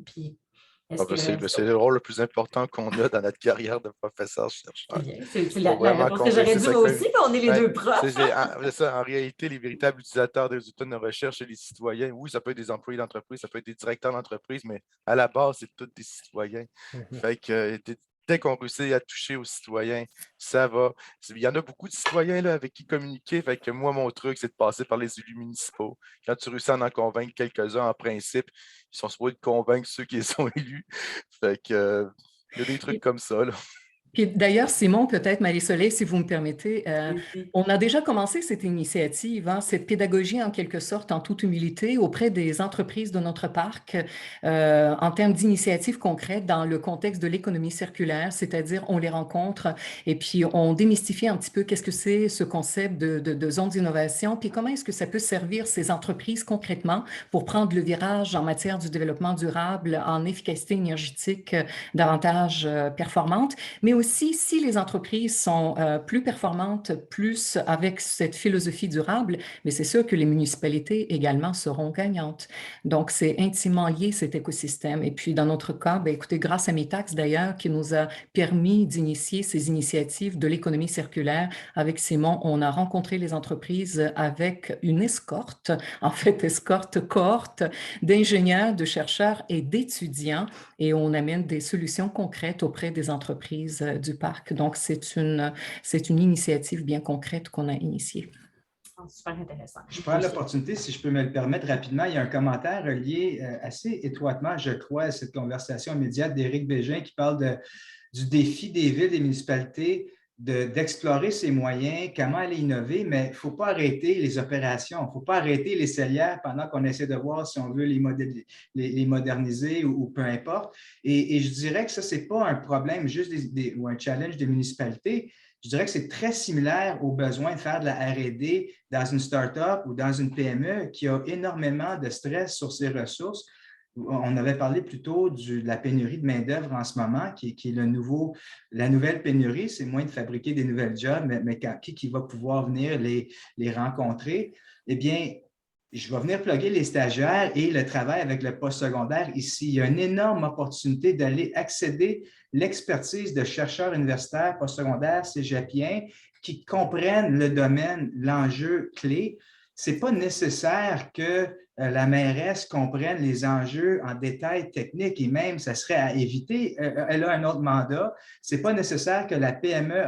Puis, Ah est-ce ben, que c'est le rôle le plus important qu'on a dans notre carrière de c'est professeur-chercheur. bien? C'est Il faut la vraiment réponse que j'aurais convaincre. C'est dû ça moi que aussi, mais on est les ben, deux profs. c'est ça, en réalité, les véritables utilisateurs des résultats de nos recherches, c'est les citoyens. Oui, ça peut être des employés d'entreprise, ça peut être des directeurs d'entreprise, mais à la base, c'est tous des citoyens. Fait que dès qu'on réussit à toucher aux citoyens, ça va. Il y en a beaucoup de citoyens là, avec qui communiquer. Fait que moi, mon truc, c'est de passer par les élus municipaux. Quand tu réussis à en convaincre quelques-uns, en principe, ils sont supposés de convaincre ceux qui sont élus. Fait que, il y a des trucs comme ça, là. Puis d'ailleurs, Simon, peut-être Marie-Soleil, si vous me permettez, Oui. on a déjà commencé cette initiative, hein, cette pédagogie en quelque sorte, en toute humilité, auprès des entreprises de notre parc, en termes d'initiatives concrètes dans le contexte de l'économie circulaire, c'est-à-dire on les rencontre et puis on démystifie un petit peu qu'est-ce que c'est ce concept de zone d'innovation, puis comment est-ce que ça peut servir ces entreprises concrètement pour prendre le virage en matière du développement durable, en efficacité énergétique davantage performante, mais aussi si les entreprises sont plus performantes, plus avec cette philosophie durable, mais c'est sûr que les municipalités également seront gagnantes. Donc, c'est intimement lié cet écosystème. Et puis, dans notre cas, ben, écoutez, grâce à Mitax d'ailleurs, qui nous a permis d'initier ces initiatives de l'économie circulaire, avec Simon, on a rencontré les entreprises avec une escorte, en fait, cohorte d'ingénieurs, de chercheurs et d'étudiants, et on amène des solutions concrètes auprès des entreprises du parc. Donc, c'est une initiative bien concrète qu'on a initiée. Super intéressant. Je prends l'opportunité, si je peux me le permettre rapidement. Il y a un commentaire lié assez étroitement, je crois, à cette conversation immédiate d'Éric Bégin qui parle du défi des villes et des municipalités d'explorer ces moyens, comment aller innover, mais il ne faut pas arrêter les opérations, il ne faut pas arrêter les cellières pendant qu'on essaie de voir si on veut les moderniser ou peu importe. Et je dirais que ça, ce n'est pas un problème juste ou un challenge des municipalités. Je dirais que c'est très similaire au besoin de faire de la R&D dans une start-up ou dans une PME qui a énormément de stress sur ses ressources. On avait parlé plutôt de la pénurie de main-d'œuvre en ce moment, qui est la nouvelle pénurie. C'est moins de fabriquer des nouvelles jobs, mais qui va pouvoir venir les rencontrer? Eh bien, je vais venir plugger les stagiaires et le travail avec le postsecondaire ici. Il y a une énorme opportunité d'aller accéder l'expertise de chercheurs universitaires, postsecondaires, cégepiens, qui comprennent le domaine, l'enjeu clé. Ce n'est pas nécessaire que la mairesse comprenne les enjeux en détail technique et même, ça serait à éviter. Elle a un autre mandat. Ce n'est pas nécessaire que la PME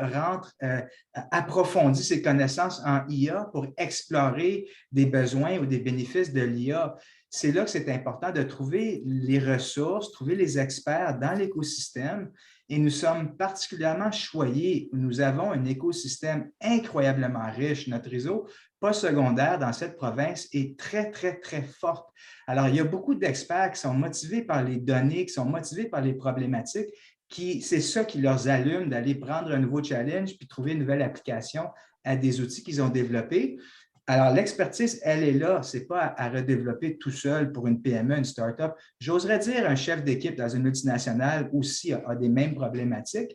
approfondisse ses connaissances en IA pour explorer des besoins ou des bénéfices de l'IA. C'est là que c'est important de trouver les ressources, trouver les experts dans l'écosystème. Et nous sommes particulièrement choyés. Nous avons un écosystème incroyablement riche. Notre réseau postsecondaire dans cette province est très, très, très forte. Alors, il y a beaucoup d'experts qui sont motivés par les données, qui sont motivés par les problématiques, c'est ça qui leur allume d'aller prendre un nouveau challenge puis trouver une nouvelle application à des outils qu'ils ont développés. Alors, l'expertise, elle est là. Ce n'est pas à redévelopper tout seul pour une PME, une start-up. J'oserais dire un chef d'équipe dans une multinationale aussi a des mêmes problématiques.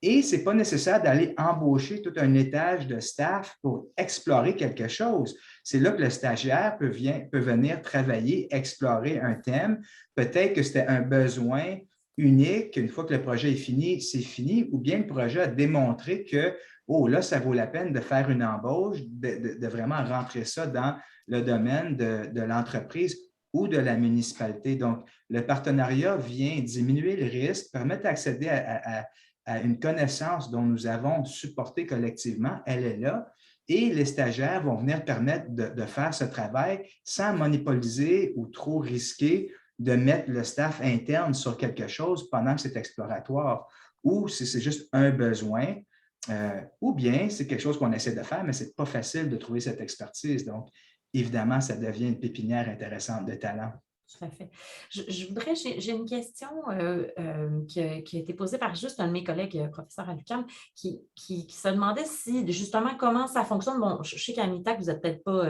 Et ce n'est pas nécessaire d'aller embaucher tout un étage de staff pour explorer quelque chose. C'est là que le stagiaire peut venir travailler, explorer un thème. Peut-être que c'était un besoin unique. Une fois que le projet est fini, c'est fini. Ou bien le projet a démontré que oh, là, ça vaut la peine de faire une embauche, de vraiment rentrer ça dans le domaine de l'entreprise ou de la municipalité. Donc, le partenariat vient diminuer le risque, permettre d'accéder à une connaissance dont nous avons supporté collectivement. Elle est là. Et les stagiaires vont venir permettre de faire ce travail sans monopoliser ou trop risquer de mettre le staff interne sur quelque chose pendant que c'est exploratoire. Ou si c'est juste un besoin, ou bien c'est quelque chose qu'on essaie de faire, mais ce n'est pas facile de trouver cette expertise. Donc, évidemment, ça devient une pépinière intéressante de talent. Tout à fait. J'ai une question qui a été posée par juste un de mes collègues, professeur à l'UQAM, qui se demandait si, justement, comment ça fonctionne. Bon, je sais qu'à MITAC, vous n'êtes peut-être pas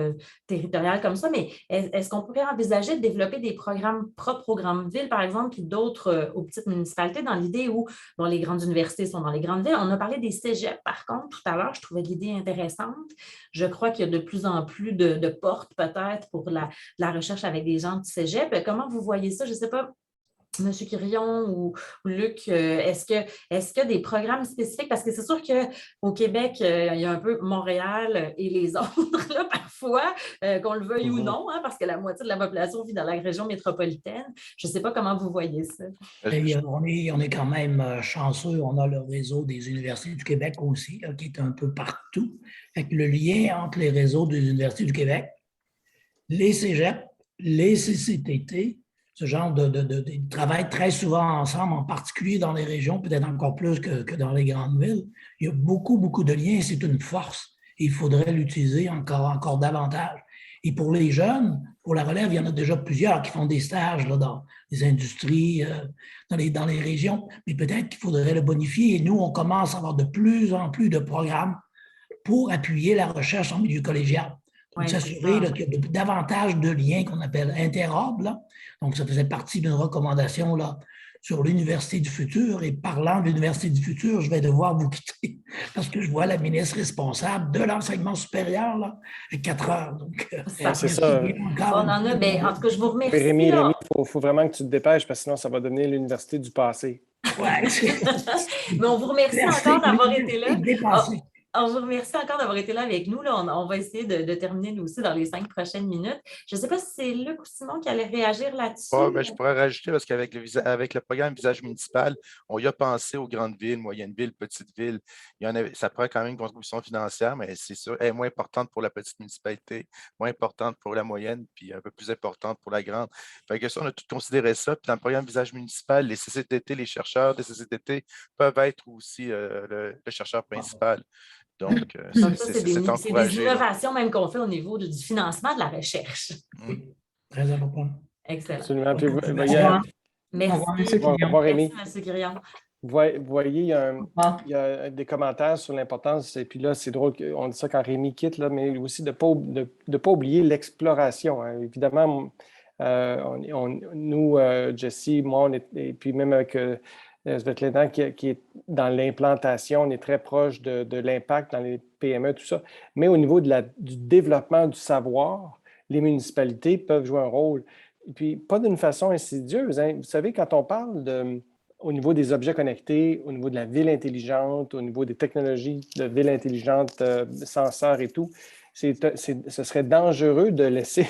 territorial comme ça, mais est-ce qu'on pourrait envisager de développer des programmes propres aux grandes villes, par exemple, puis d'autres aux petites municipalités, dans l'idée où, bon, les grandes universités sont dans les grandes villes. On a parlé des cégeps, par contre, tout à l'heure, je trouvais l'idée intéressante. Je crois qu'il y a de plus en plus de portes, peut-être, pour la recherche avec des gens du cégep. Comment vous voyez ça? Je ne sais pas, M. Quirion ou Luc, est-ce qu'il y a des programmes spécifiques? Parce que c'est sûr qu'au Québec, il y a un peu Montréal et les autres, là, parfois, qu'on le veuille ou non, hein, parce que la moitié de la population vit dans la région métropolitaine. Je ne sais pas comment vous voyez ça. On est quand même chanceux. On a le réseau des universités du Québec aussi, là, qui est un peu partout. Fait que le lien entre les réseaux des universités du Québec, les cégeps, les CCTT, ce genre de travail très souvent ensemble, en particulier dans les régions, peut-être encore plus que dans les grandes villes. Il y a beaucoup, beaucoup de liens et c'est une force. Il faudrait l'utiliser encore davantage. Et pour les jeunes, pour la relève, il y en a déjà plusieurs qui font des stages là, dans les industries, dans les régions, mais peut-être qu'il faudrait le bonifier. Et nous, on commence à avoir de plus en plus de programmes pour appuyer la recherche en milieu collégial. Donc, s'assurer qu'il y a davantage de liens qu'on appelle interhab. Là. Donc, ça faisait partie d'une recommandation là, sur l'Université du futur. Et parlant de l'Université du futur, je vais devoir vous quitter parce que je vois la ministre responsable de l'enseignement supérieur là, à 4 heures. Donc, c'est ça. On en a, bien, en tout cas, je vous remercie. Rémi, il faut vraiment que tu te dépêches parce que sinon, ça va devenir l'Université du passé. Ouais. Mais on vous remercie encore d'avoir été là. On vous remercie encore d'avoir été là avec nous. Là, on va essayer de terminer nous aussi dans les 5 prochaines minutes. Je ne sais pas si c'est Luc ou Simon qui allait réagir là-dessus. Je pourrais rajouter parce qu'avec le programme Visage municipal, on y a pensé aux grandes villes, moyennes villes, petites villes. Ça prend quand même une contribution financière, mais c'est sûr, elle est moins importante pour la petite municipalité, moins importante pour la moyenne, puis un peu plus importante pour la grande. Fait que ça, on a tout considéré ça. Puis dans le programme Visage municipal, les CCTT, les chercheurs des CCTT peuvent être aussi le chercheur principal. Donc, c'est des innovations même qu'on fait au niveau du financement de la recherche. Très important. Excellent. Absolument. Puis, merci. Au revoir, Rémi. Merci, M. Quirion. Vous voyez, il y a des commentaires sur l'importance, et puis là, c'est drôle qu'on dit ça quand Rémi quitte, là, mais aussi de ne pas oublier l'exploration. Hein. Évidemment, nous, Jessie, moi, et puis même avec Svetlana qui est dans l'implantation, on est très proche de l'impact dans les PME, tout ça. Mais au niveau du développement du savoir, les municipalités peuvent jouer un rôle. Et puis, pas d'une façon insidieuse. Hein. Vous savez, quand on parle au niveau des objets connectés, au niveau de la ville intelligente, au niveau des technologies de ville intelligente, senseurs et tout, ce serait dangereux de laisser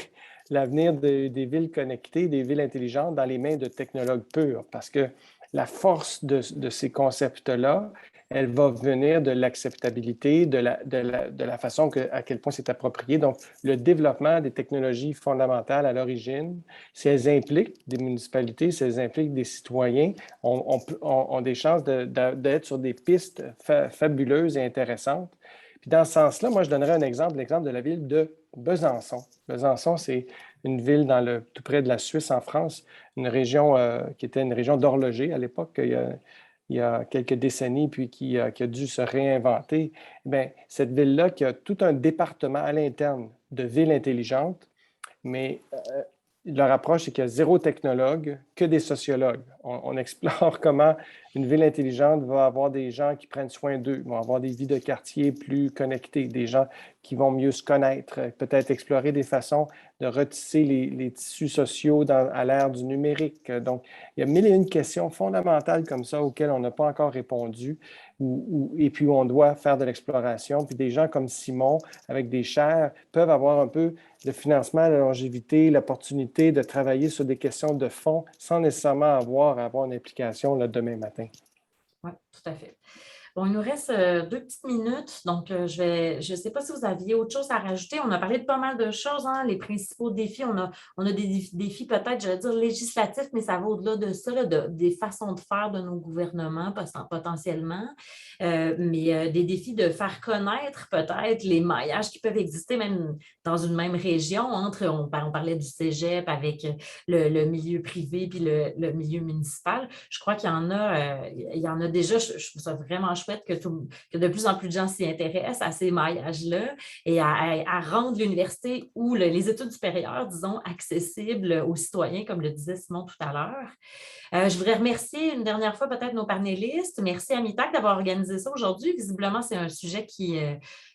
l'avenir des villes connectées, des villes intelligentes dans les mains de technologues purs parce que la force de ces concepts-là, elle va venir de l'acceptabilité, de la façon à quel point c'est approprié. Donc, le développement des technologies fondamentales à l'origine, si elles impliquent des municipalités, si elles impliquent des citoyens, ont des chances d'être sur des pistes fabuleuses et intéressantes. Puis dans ce sens-là, moi, je donnerais l'exemple de la ville de Besançon. Besançon, c'est une ville tout près de la Suisse, en France, une région qui était une région d'horloger à l'époque, il y a quelques décennies, puis qui a dû se réinventer. Bien, cette ville-là qui a tout un département à l'interne de ville intelligente, mais leur approche, c'est qu'il y a 0 technologue, que des sociologues. On explore comment une ville intelligente va avoir des gens qui prennent soin d'eux, vont avoir des vies de quartier plus connectées, des gens qui vont mieux se connaître, peut-être explorer des façons de retisser les tissus sociaux à l'ère du numérique. Donc, il y a 1001 questions fondamentales comme ça auxquelles on n'a pas encore répondu et puis où on doit faire de l'exploration. Puis des gens comme Simon, avec des chaires, peuvent avoir un peu de financement à la longévité, l'opportunité de travailler sur des questions de fond sans nécessairement avoir une implication là, demain matin. Oui, tout à fait. Bon, il nous reste 2 petites minutes, donc je ne sais pas si vous aviez autre chose à rajouter. On a parlé de pas mal de choses, hein, les principaux défis. On a des défis peut-être, je vais dire, législatifs, mais ça va au-delà de ça, là, des façons de faire de nos gouvernements potentiellement, mais des défis de faire connaître peut-être les maillages qui peuvent exister même dans une même région entre, on parlait du cégep avec le milieu privé puis le milieu municipal. Je crois qu'il y en a déjà. Je trouve ça vraiment chouette que de plus en plus de gens s'y intéressent à ces maillages-là et à rendre l'université ou les études supérieures, disons, accessibles aux citoyens, comme le disait Simon tout à l'heure. Je voudrais remercier une dernière fois peut-être nos panélistes. Merci à MITAC d'avoir organisé ça aujourd'hui. Visiblement, c'est un sujet qui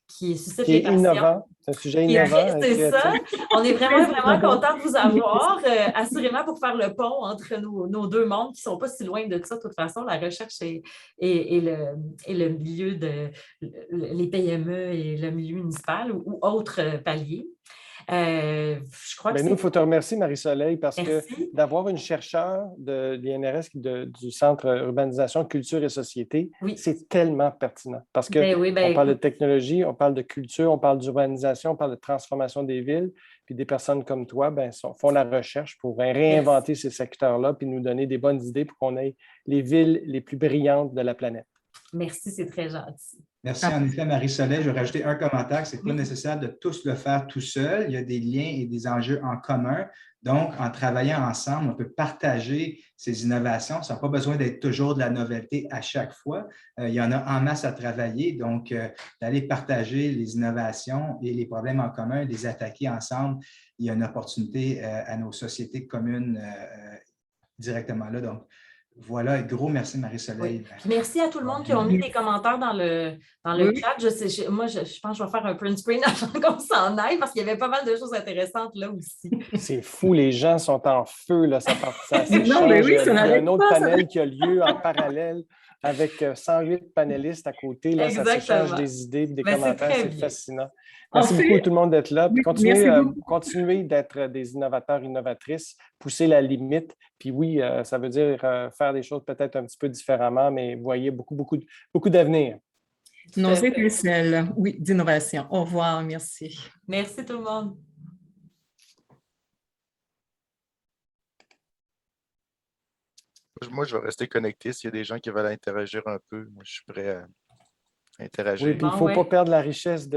suscite les passions. Innovant, c'est un sujet innovant. C'est ça. On est vraiment, vraiment contents de vous avoir, assurément pour faire le pont entre nos deux mondes qui ne sont pas si loin de ça. De toute façon, la recherche et le milieu les PME et le milieu municipal ou autres paliers. Je crois que nous, il faut te remercier, Marie-Soleil, parce Merci. que d'avoir une chercheure de l'INRS du Centre Urbanisation, Culture et Société, oui. C'est tellement pertinent. Parce qu'on parle de technologie, on parle de culture, on parle d'urbanisation, on parle de transformation des villes, puis des personnes comme toi font la recherche pour réinventer ces secteurs-là puis nous donner des bonnes idées pour qu'on ait les villes les plus brillantes de la planète. Merci, c'est très gentil. Merci en effet, Marie-Soleil. Je vais rajouter un commentaire. Ce n'est pas nécessaire de tous le faire tout seul. Il y a des liens et des enjeux en commun. Donc, en travaillant ensemble, on peut partager ces innovations. Ça n'a pas besoin d'être toujours de la nouveauté à chaque fois. Il y en a en masse à travailler. Donc, d'aller partager les innovations et les problèmes en commun, les attaquer ensemble, il y a une opportunité à nos sociétés communes directement là. Donc, voilà, gros merci Marie-Soleil. Oui. Merci à tout le monde qui ont mis des commentaires dans le chat. Moi, je pense que je vais faire un print screen avant qu'on s'en aille parce qu'il y avait pas mal de choses intéressantes là aussi. C'est fou, les gens sont en feu, là, ça s'échange. Non, mais oui, il y a un autre panel qui a lieu en parallèle avec 108 panélistes à côté. Là, ça s'échange des idées, des commentaires, c'est fascinant. Merci beaucoup tout le monde d'être là. Continuez d'être des innovateurs, innovatrices, pousser la limite. Puis oui, ça veut dire faire des choses peut-être un petit peu différemment, mais vous voyez beaucoup d'avenir. Nos étincelles, oui, d'innovation. Au revoir, merci. Merci tout le monde. Moi, je vais rester connecté. S'il y a des gens qui veulent interagir un peu, moi, je suis prêt à interagir. Oui, puis il ne faut pas perdre la richesse de